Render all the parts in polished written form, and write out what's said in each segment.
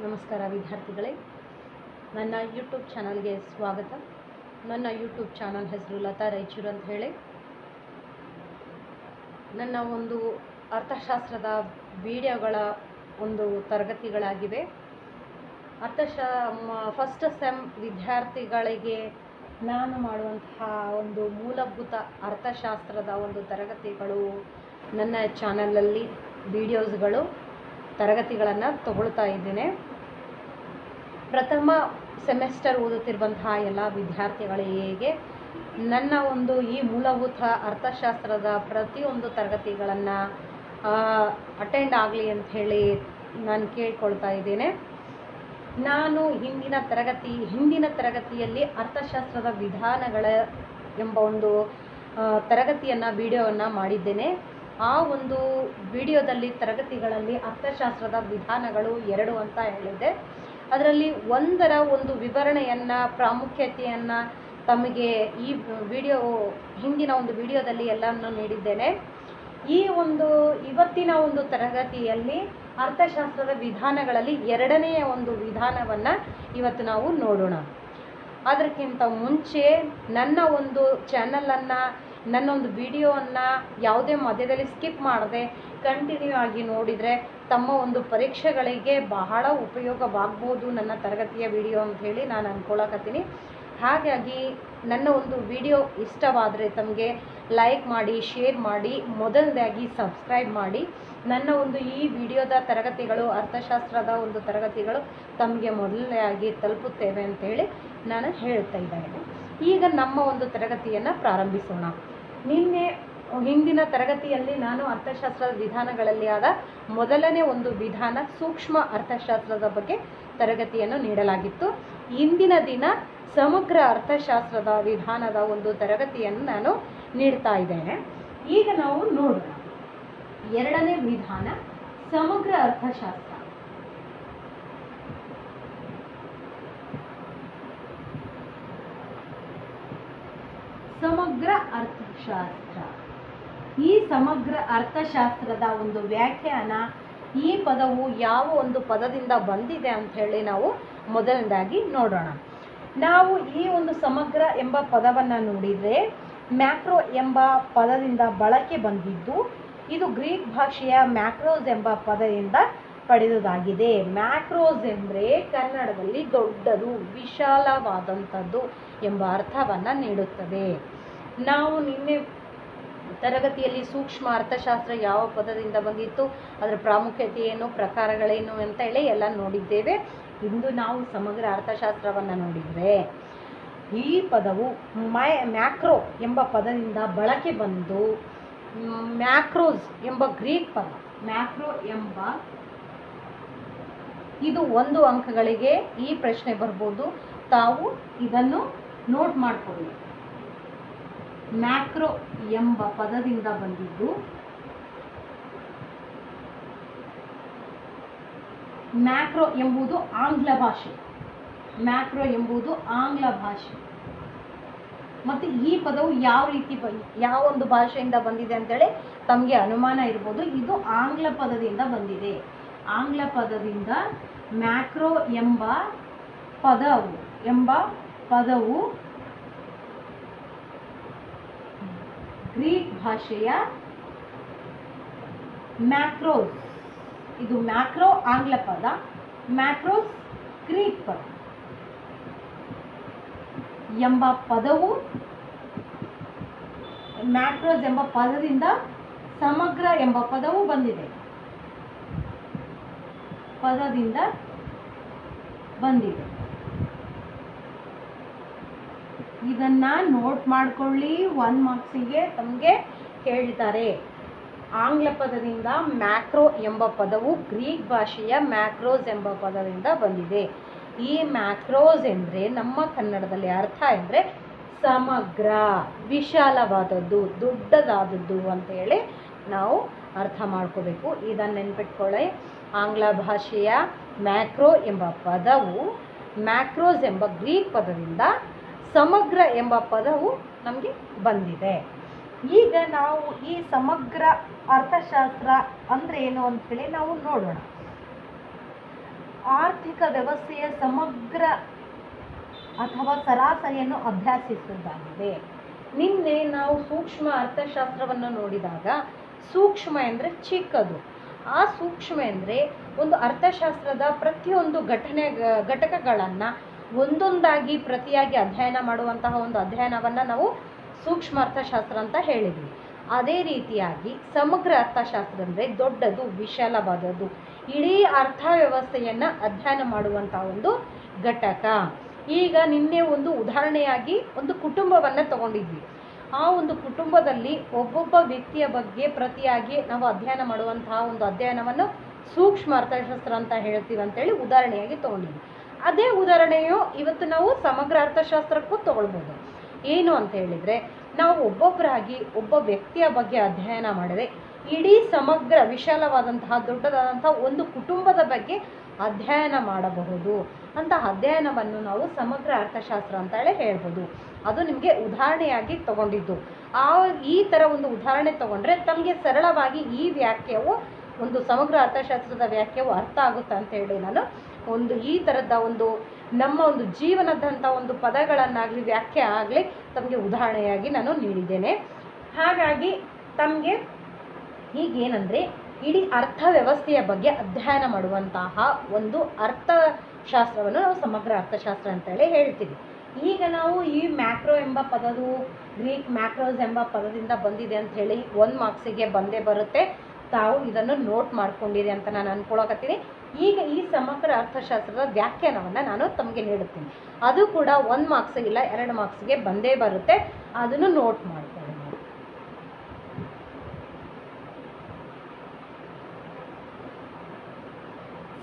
ನಮಸ್ಕಾರ ವಿದ್ಯಾರ್ಥಿಗಳೇ, ನನ್ನ ಯೂಟ್ಯೂಬ್ ಚಾನಲ್ಗೆ ಸ್ವಾಗತ. ನನ್ನ ಯೂಟ್ಯೂಬ್ ಚಾನಲ್ ಹೆಸರು ಲತಾ ರಾಯಚೂರು ಅಂತ ಹೇಳಿ. ನನ್ನ ಒಂದು ಅರ್ಥಶಾಸ್ತ್ರದ ವಿಡಿಯೋಗಳ ಒಂದು ತರಗತಿಗಳಾಗಿವೆ. ಫಸ್ಟ್ ಸೆಮ್ ವಿದ್ಯಾರ್ಥಿಗಳಿಗೆ ನಾನು ಮಾಡುವಂತಹ ಒಂದು ಮೂಲಭೂತ ಅರ್ಥಶಾಸ್ತ್ರದ ಒಂದು ತರಗತಿಗಳು ನನ್ನ ಚಾನಲಲ್ಲಿ ವಿಡಿಯೋಸ್ಗಳು ತರಗತಿಗಳನ್ನು ತಗೊಳ್ತಾ ಇದ್ದೇನೆ. ಪ್ರಥಮ ಸೆಮೆಸ್ಟರ್ ಓದುತ್ತಿರುವಂತಹ ಎಲ್ಲ ವಿದ್ಯಾರ್ಥಿಗಳಿಗೆ ನನ್ನ ಒಂದು ಈ ಮೂಲಭೂತ ಅರ್ಥಶಾಸ್ತ್ರದ ಪ್ರತಿಯೊಂದು ತರಗತಿಗಳನ್ನು ಅಟೆಂಡ್ ಆಗಲಿ ಅಂತ ಹೇಳಿ ನಾನು ಕೇಳ್ಕೊಳ್ತಾ ಇದ್ದೇನೆ. ನಾನು ಹಿಂದಿನ ತರಗತಿಯಲ್ಲಿ ಅರ್ಥಶಾಸ್ತ್ರದ ವಿಧಾನಗಳ ಎಂಬ ಒಂದು ವಿಡಿಯೋವನ್ನು ಮಾಡಿದ್ದೇನೆ. ಆ ಒಂದು ವಿಡಿಯೋದಲ್ಲಿ ತರಗತಿಗಳಲ್ಲಿ ಅರ್ಥಶಾಸ್ತ್ರದ ವಿಧಾನಗಳು 2 ಅಂತ ಹೇಳಿದೆ. ಅದರಲ್ಲಿ ಒಂದರ ಒಂದು ವಿವರಣೆಯನ್ನು, ಪ್ರಾಮುಖ್ಯತೆಯನ್ನು ತಮಗೆ ಈ ಹಿಂದಿನ ಒಂದು ವಿಡಿಯೋದಲ್ಲಿ ಎಲ್ಲವನ್ನು ನೀಡಿದ್ದೇನೆ. ಇವತ್ತಿನ ಒಂದು ತರಗತಿಯಲ್ಲಿ ಅರ್ಥಶಾಸ್ತ್ರದ ವಿಧಾನಗಳಲ್ಲಿ 2ನೇ ಒಂದು ವಿಧಾನವನ್ನು ಇವತ್ತು ನಾವು ನೋಡೋಣ. ಅದಕ್ಕಿಂತ ಮುಂಚೆ ನನ್ನ ಒಂದು ಚಾನಲನ್ನು, ನನ್ನ ಒಂದು ವಿಡಿಯೋವನ್ನು ಯಾವುದೇ ಮಧ್ಯದಲ್ಲಿ ಸ್ಕಿಪ್ ಮಾಡದೆ ಕಂಟಿನ್ಯೂ ಆಗಿ ನೋಡಿದರೆ ತಮ್ಮ ಒಂದು ಪರೀಕ್ಷೆಗಳಿಗೆ ಬಹಳ ಉಪಯೋಗವಾಗ್ಬೋದು ನನ್ನ ತರಗತಿಯ ವಿಡಿಯೋ ಅಂತ ಹೇಳಿ ನಾನು ಅಂದ್ಕೊಳ್ಳಕತ್ತೀನಿ. ಹಾಗಾಗಿ ನನ್ನ ಒಂದು ವಿಡಿಯೋ ಇಷ್ಟವಾದರೆ ತಮಗೆ ಲೈಕ್ ಮಾಡಿ, ಶೇರ್ ಮಾಡಿ, ಮೊದಲನೇದಾಗಿ ಸಬ್ಸ್ಕ್ರೈಬ್ ಮಾಡಿ. ನನ್ನ ಒಂದು ಈ ವಿಡಿಯೋದ ತರಗತಿಗಳು, ಅರ್ಥಶಾಸ್ತ್ರದ ಒಂದು ತರಗತಿಗಳು ತಮಗೆ ಮೊದಲನೇದಾಗಿ ತಲುಪುತ್ತೇವೆ ಅಂತೇಳಿ ನಾನು ಹೇಳ್ತಾ ಇದ್ದೇನೆ. ಈಗ ನಮ್ಮ ಒಂದು ತರಗತಿಯನ್ನು ಪ್ರಾರಂಭಿಸೋಣ. ಹಿಂದಿನ ತರಗತಿಯಲ್ಲಿ ನಾನು ಅರ್ಥಶಾಸ್ತ್ರದ ವಿಧಾನಗಳಲ್ಲಿ ಆದ ಮೊದಲನೇ ಒಂದು ವಿಧಾನ ಸೂಕ್ಷ್ಮ ಅರ್ಥಶಾಸ್ತ್ರದ ಬಗ್ಗೆ ತರಗತಿಯನ್ನು ನೀಡಲಾಗಿತ್ತು. ಇಂದಿನ ದಿನ ಸಮಗ್ರ ಅರ್ಥಶಾಸ್ತ್ರದ ವಿಧಾನದ ಒಂದು ತರಗತಿಯನ್ನು ನಾನು ನೀಡ್ತಾ ಇದ್ದೇನೆ. ಈಗ ನಾವು ನೋಡೋಣ 2ನೇ ವಿಧಾನ ಸಮಗ್ರ ಅರ್ಥಶಾಸ್ತ್ರ. ಸಮಗ್ರ ಅರ್ಥಶಾಸ್ತ್ರ. ಈ ಸಮಗ್ರ ಅರ್ಥಶಾಸ್ತ್ರದ ಒಂದು ವ್ಯಾಖ್ಯಾನ, ಈ ಪದವು ಯಾವ ಒಂದು ಪದದಿಂದ ಬಂದಿದೆ ಅಂತ ಹೇಳಿ ನಾವು ಮೊದಲನೇದಾಗಿ ನೋಡೋಣ. ನಾವು ಈ ಒಂದು ಸಮಗ್ರ ಎಂಬ ಪದವನ್ನು ನೋಡಿದರೆ ಮ್ಯಾಕ್ರೋ ಎಂಬ ಪದದಿಂದ ಬಳಕೆ ಬಂದಿದ್ದು. ಇದು ಗ್ರೀಕ್ ಭಾಷೆಯ ಮ್ಯಾಕ್ರೋಸ್ ಎಂಬ ಪದದಿಂದ ಪಡೆದುದಾಗಿದೆ. ಮ್ಯಾಕ್ರೋಸ್ ಎಂದರೆ ಕನ್ನಡದಲ್ಲಿ ದೊಡ್ಡದು, ವಿಶಾಲವಾದಂಥದ್ದು ಎಂಬ ಅರ್ಥವನ್ನು ನೀಡುತ್ತದೆ. ನಾವು ನಿನ್ನೆ ತರಗತಿಯಲ್ಲಿ ಸೂಕ್ಷ್ಮ ಅರ್ಥಶಾಸ್ತ್ರ ಯಾವ ಪದದಿಂದ ಬಂದಿತ್ತು, ಅದರ ಪ್ರಾಮುಖ್ಯತೆ ಏನು, ಪ್ರಕಾರಗಳೇನು ಅಂತ ಹೇಳಿ ಎಲ್ಲ ನೋಡಿದ್ದೇವೆ. ಇಂದು ನಾವು ಸಮಗ್ರ ಅರ್ಥಶಾಸ್ತ್ರವನ್ನು ನೋಡಿದರೆ ಈ ಪದವು ಮ್ಯಾಕ್ರೋ ಎಂಬ ಪದದಿಂದ ಬಳಕೆ ಬಂದು ಮ್ಯಾಕ್ರೋಸ್ ಎಂಬ ಗ್ರೀಕ್ ಪದ, ಮ್ಯಾಕ್ರೋ ಎಂಬ ಇದು 1 ಅಂಕಗಳಿಗೆ ಈ ಪ್ರಶ್ನೆ ಬರ್ಬೋದು. ತಾವು ಇದನ್ನು ನೋಟ್ ಮಾಡಿಕೊಳ್ಳಿ. ಮ್ಯಾಕ್ರೋ ಎಂಬ ಪದದಿಂದ ಬಂದಿದ್ದು. ಮ್ಯಾಕ್ರೋ ಎಂಬುದು ಆಂಗ್ಲ ಭಾಷೆ. ಮ್ಯಾಕ್ರೋ ಎಂಬುದು ಆಂಗ್ಲ ಭಾಷೆ. ಮತ್ತು ಈ ಪದವು ಯಾವ ಒಂದು ಭಾಷೆಯಿಂದ ಬಂದಿದೆ ಅಂತೇಳಿ ತಮಗೆ ಅನುಮಾನ ಇರ್ಬೋದು. ಇದು ಆಂಗ್ಲ ಪದದಿಂದ ಬಂದಿದೆ. ಆಂಗ್ಲ ಪದದಿಂದ ಮ್ಯಾಕ್ರೋ ಎಂಬ ಪದವು ಗ್ರೀಕ್ ಭಾಷೆಯ ಮ್ಯಾಕ್ರೋಸ್, ಇದು ಮ್ಯಾಕ್ರೋ ಆಂಗ್ಲ ಪದ, ಮ್ಯಾಕ್ರೋಸ್ ಗ್ರೀಕ್ ಪದ ಎಂಬ ಪದವು ಮ್ಯಾಕ್ರೋಸ್ ಎಂಬ ಪದದಿಂದ ಸಮಗ್ರ ಎಂಬ ಪದವು ಬಂದಿದೆ. ಇದನ್ನ ನೋಟ್ ಮಾಡ್ಕೊಳ್ಳಿ. 1 ಮಾರ್ಕ್ಸಿಗೆ ತಮಗೆ ಹೇಳಿದ್ದಾರೆ. ಆಂಗ್ಲ ಪದದಿಂದ ಮ್ಯಾಕ್ರೋ ಎಂಬ ಪದವು ಗ್ರೀಕ್ ಭಾಷೆಯ ಮ್ಯಾಕ್ರೋಸ್ ಎಂಬ ಪದದಿಂದ ಬಂದಿದೆ. ಈ ಮ್ಯಾಕ್ರೋಸ್ ಎಂದರೆ ನಮ್ಮ ಕನ್ನಡದಲ್ಲಿ ಅರ್ಥ ಎಂದರೆ ಸಮಗ್ರ, ವಿಶಾಲವಾದದ್ದು, ದೊಡ್ಡದಾದದ್ದು ಅಂತ ಹೇಳಿ ನಾವು ಅರ್ಥ ಮಾಡ್ಕೋಬೇಕು. ಇದನ್ನು ನೆನ್ಪಿಟ್ಕೊಳ್ಳಿ. ಆಂಗ್ಲ ಭಾಷೆಯ ಮ್ಯಾಕ್ರೋ ಎಂಬ ಪದವು ಮ್ಯಾಕ್ರೋಸ್ ಎಂಬ ಗ್ರೀಕ್ ಪದದಿಂದ ಸಮಗ್ರ ಎಂಬ ಪದವು ನಮಗೆ ಬಂದಿದೆ. ಈಗ ನಾವು ಈ ಸಮಗ್ರ ಅರ್ಥಶಾಸ್ತ್ರ ಅಂದರೆ ಏನು ಅಂಥೇಳಿ ನಾವು ನೋಡೋಣ. ಆರ್ಥಿಕ ವ್ಯವಸ್ಥೆಯ ಸಮಗ್ರ ಅಥವಾ ಸರಾಸರಿಯನ್ನು ಅಭ್ಯಾಸಿಸುವುದಾಗಿದೆ. ನಿನ್ನೆ ನಾವು ಸೂಕ್ಷ್ಮ ಅರ್ಥಶಾಸ್ತ್ರವನ್ನು ನೋಡಿದಾಗ ಸೂಕ್ಷ್ಮ ಅಂದರೆ ಚಿಕ್ಕದು. ಆ ಸೂಕ್ಷ್ಮ ಅಂದರೆ ಒಂದು ಅರ್ಥಶಾಸ್ತ್ರದ ಪ್ರತಿಯೊಂದು ಘಟಕಗಳನ್ನು ಒಂದೊಂದಾಗಿ ಪ್ರತಿಯಾಗಿ ಅಧ್ಯಯನ ಮಾಡುವಂತಹ ಒಂದು ಅಧ್ಯಯನವನ್ನು ನಾವು ಸೂಕ್ಷ್ಮ ಅರ್ಥಶಾಸ್ತ್ರ ಅಂತ ಹೇಳಿದ್ವಿ. ಅದೇ ರೀತಿಯಾಗಿ ಸಮಗ್ರ ಅರ್ಥಶಾಸ್ತ್ರ ಅಂದರೆ ದೊಡ್ಡದು, ವಿಶಾಲವಾದದ್ದು, ಇಡೀ ಅರ್ಥವ್ಯವಸ್ಥೆಯನ್ನು ಅಧ್ಯಯನ ಮಾಡುವಂತಹ ಒಂದು ಘಟಕ. ಈಗ ನಿನ್ನೆ ಒಂದು ಉದಾಹರಣೆಯಾಗಿ ಒಂದು ಕುಟುಂಬವನ್ನು ತಗೊಂಡಿದ್ವಿ. ಆ ಒಂದು ಕುಟುಂಬದಲ್ಲಿ ಒಬ್ಬೊಬ್ಬ ವ್ಯಕ್ತಿಯ ಬಗ್ಗೆ ಪ್ರತಿಯಾಗಿ ನಾವು ಅಧ್ಯಯನ ಮಾಡುವಂತಹ ಒಂದು ಅಧ್ಯಯನವನ್ನು ಸೂಕ್ಷ್ಮ ಅರ್ಥಶಾಸ್ತ್ರ ಅಂತ ಹೇಳ್ತೀವಿ ಅಂತೇಳಿ ಉದಾಹರಣೆಯಾಗಿ ತಗೊಂಡಿದ್ವಿ. ಅದೇ ಉದಾಹರಣೆಯು ಇವತ್ತು ನಾವು ಸಮಗ್ರ ಅರ್ಥಶಾಸ್ತ್ರಕ್ಕೂ ತಗೊಳ್ಬೋದು. ಏನು ಅಂತ ಹೇಳಿದರೆ, ನಾವು ಒಬ್ಬೊಬ್ಬರಾಗಿ ಒಬ್ಬ ವ್ಯಕ್ತಿಯ ಬಗ್ಗೆ ಅಧ್ಯಯನ ಮಾಡಿದರೆ ಇಡೀ ಸಮಗ್ರ ವಿಶಾಲವಾದಂತಹ ದೊಡ್ಡದಾದಂತಹ ಒಂದು ಕುಟುಂಬದ ಬಗ್ಗೆ ಅಧ್ಯಯನ ಮಾಡಬಹುದು. ಅಂತಹ ಅಧ್ಯಯನವನ್ನು ನಾವು ಸಮಗ್ರ ಅರ್ಥಶಾಸ್ತ್ರ ಅಂತ ಹೇಳ್ಬೋದು. ಅದು ನಿಮಗೆ ಉದಾಹರಣೆಯಾಗಿ ತಗೊಂಡಿದ್ದು. ಈ ಥರ ಒಂದು ಉದಾಹರಣೆ ತಗೊಂಡ್ರೆ ತಮಗೆ ಸರಳವಾಗಿ ಈ ವ್ಯಾಖ್ಯೆಯು ಒಂದು ಸಮಗ್ರ ಅರ್ಥಶಾಸ್ತ್ರದ ವ್ಯಾಖ್ಯೆಯು ಅರ್ಥ ಆಗುತ್ತೆ ಅಂತ ಹೇಳಿ ನಾನು ಒಂದು ಈ ಥರದ ಒಂದು ನಮ್ಮ ಒಂದು ಜೀವನದಂಥ ಒಂದು ಪದಗಳನ್ನಾಗಲಿ ವ್ಯಾಖ್ಯೆ ಆಗಲಿ ತಮಗೆ ಉದಾಹರಣೆಯಾಗಿ ನಾನು ನೀಡಿದ್ದೇನೆ. ಹಾಗಾಗಿ ತಮಗೆ ಈಗೇನೆಂದರೆ ಇಡೀ ಅರ್ಥವ್ಯವಸ್ಥೆಯ ಬಗ್ಗೆ ಅಧ್ಯಯನ ಮಾಡುವಂತಹ ಒಂದು ಅರ್ಥಶಾಸ್ತ್ರವನ್ನು ನಾವು ಸಮಗ್ರ ಅರ್ಥಶಾಸ್ತ್ರ ಅಂತೇಳಿ ಹೇಳ್ತೀವಿ. ಈಗ ನಾವು ಈ ಮ್ಯಾಕ್ರೋ ಎಂಬ ಪದವು ಗ್ರೀಕ್ ಮ್ಯಾಕ್ರೋಸ್ ಎಂಬ ಪದದಿಂದ ಬಂದಿದೆ ಅಂತ ಹೇಳಿ 1 ಮಾರ್ಕ್ಸಿಗೆ ಬಂದೇ ಬರುತ್ತೆ. ತಾವು ಇದನ್ನು ನೋಟ್ ಮಾಡ್ಕೊಂಡಿರಿ ಅಂತ ನಾನು ಅಂದ್ಕೊಳಕತ್ತೀನಿ. ಈಗ ಈ ಸಮಗ್ರ ಅರ್ಥಶಾಸ್ತ್ರದ ವ್ಯಾಖ್ಯಾನವನ್ನು ನಾನು ತಮಗೆ ನೀಡುತ್ತೀನಿ. ಅದು ಕೂಡ 1 ಮಾರ್ಕ್ಸ್ ಇಲ್ಲ 2 ಮಾರ್ಕ್ಸ್ಗೆ ಬಂದೇ ಬರುತ್ತೆ. ಅದನ್ನು ನೋಟ್ ಮಾಡ್ಕೊಳ್ಳಿ.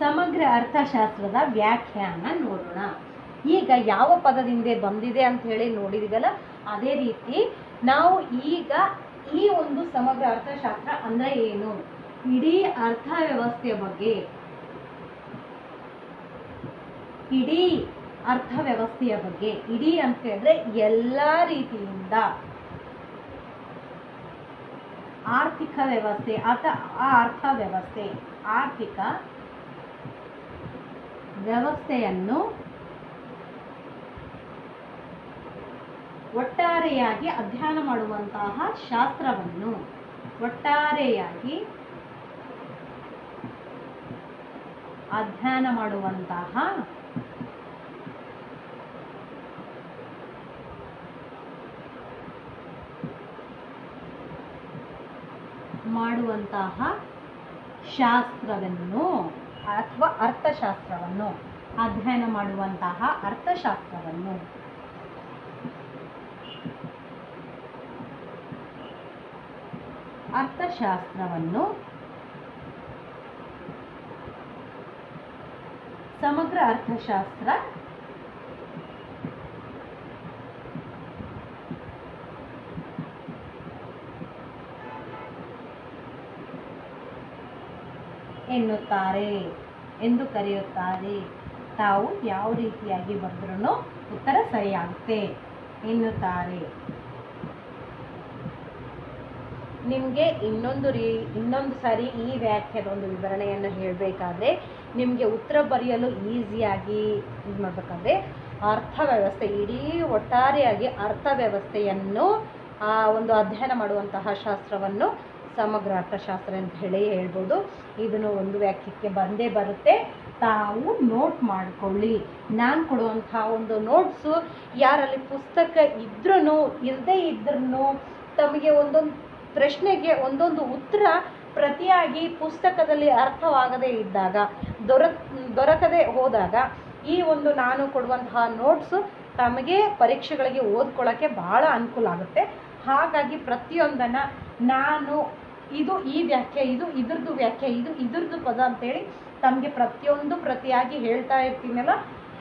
ಸಮಗ್ರ ಅರ್ಥಶಾಸ್ತ್ರದ ವ್ಯಾಖ್ಯಾನ ನೋಡೋಣ. ಈಗ ಯಾವ ಪದದಿಂದ ಬಂದಿದೆ ಅಂತ ಹೇಳಿ ನೋಡಿದಿವಲ್ಲ, ಅದೇ ರೀತಿ ನಾವು ಈಗ ಈ ಒಂದು ಸಮಗ್ರ ಅರ್ಥಶಾಸ್ತ್ರ ಅಂದರೆ ಏನು, ಇಡೀ ಅರ್ಥವ್ಯವಸ್ಥೆಯ ಬಗ್ಗೆ, ಇಡೀ ಅರ್ಥವ್ಯವಸ್ಥೆಯ ಬಗ್ಗೆ, ಇಡೀ ಅಂತ ಹೇಳಿದ್ರೆ ಎಲ್ಲ ರೀತಿಯಿಂದ ಆರ್ಥಿಕ ವ್ಯವಸ್ಥೆ ಅಥವಾ ಅರ್ಥವ್ಯವಸ್ಥೆ, ಆರ್ಥಿಕ ವ್ಯವಸ್ಥೆಯನ್ನು ಒಟ್ಟಾರೆಯಾಗಿ ಅಧ್ಯಯನ ಮಾಡುವಂತಹ ಶಾಸ್ತ್ರವನ್ನು, ಒಟ್ಟಾರೆಯಾಗಿ ಅಧ್ಯಯನ ಮಾಡುವಂತಹ ಶಾಸ್ತ್ರವನ್ನು ಅಥವಾ ಅರ್ಥಶಾಸ್ತ್ರವನ್ನು, ಅಧ್ಯಯನ ಮಾಡುವಂತಹ ಅರ್ಥಶಾಸ್ತ್ರವನ್ನು ಸಮಗ್ರ ಅರ್ಥಶಾಸ್ತ್ರ ಎನ್ನುತ್ತಾರೆ ಎಂದು ಕರೆಯುತ್ತಾರೆ. ತಾವು ಯಾವ ರೀತಿಯಾಗಿ ಬರೆದ್ರೂ ಉತ್ತರ ಸರಿಯಾಗುತ್ತೆ. ಎನ್ನುತ್ತಾರೆ. ನಿಮಗೆ ಇನ್ನೊಂದು ಸಾರಿ ಈ ವ್ಯಾಖ್ಯಾನದ ಒಂದು ವಿವರಣೆಯನ್ನು ಹೇಳಬೇಕಾದ್ರೆ ನಿಮಗೆ ಉತ್ತರ ಬರೆಯಲು ಈಸಿಯಾಗಿ ಇದು ಮಾಡಬೇಕಾದ್ರೆ ಅರ್ಥವ್ಯವಸ್ಥೆ, ಇಡೀ ಒಟ್ಟಾರೆಯಾಗಿ ಅರ್ಥವ್ಯವಸ್ಥೆಯನ್ನು ಒಂದು ಅಧ್ಯಯನ ಮಾಡುವಂತಹ ಶಾಸ್ತ್ರವನ್ನು ಸಮಗ್ರ ಅರ್ಥಶಾಸ್ತ್ರ ಅಂತ ಹೇಳ್ಬೋದು. ಇದನ್ನು ಒಂದು ವ್ಯಾಖ್ಯಕ್ಕೆ ಬಂದೇ ಬರುತ್ತೆ. ತಾವು ನೋಟ್ ಮಾಡಿಕೊಳ್ಳಿ. ನಾನು ಕೊಡುವಂತಹ ಒಂದು ನೋಟ್ಸು ಯಾರಲ್ಲಿ ಪುಸ್ತಕ ಇದ್ರೂ ಇಲ್ಲದೇ ಇದ್ರೂ ತಮಗೆ ಒಂದೊಂದು ಪ್ರಶ್ನೆಗೆ ಒಂದೊಂದು ಉತ್ತರ ಪ್ರತಿಯಾಗಿ ಪುಸ್ತಕದಲ್ಲಿ ಅರ್ಥವಾಗದೇ ಇದ್ದಾಗ, ದೊರಕದೇ ಹೋದಾಗ ಈ ಒಂದು ನಾನು ಕೊಡುವಂತಹ ನೋಟ್ಸು ತಮಗೆ ಪರೀಕ್ಷೆಗಳಿಗೆ ಓದ್ಕೊಳ್ಳೋಕ್ಕೆ ಭಾಳ ಅನುಕೂಲ ಆಗುತ್ತೆ. ಹಾಗಾಗಿ ಪ್ರತಿಯೊಂದನ್ನು ನಾನು ಇದು ಈ ವ್ಯಾಖ್ಯೆ, ಇದು ಇದ್ರದ್ದು ವ್ಯಾಖ್ಯೆ, ಇದು ಇದ್ರದ್ದು ಪದ ಅಂತೇಳಿ ತಮಗೆ ಪ್ರತಿಯಾಗಿ ಹೇಳ್ತಾ ಇರ್ತೀನಲ್ಲ.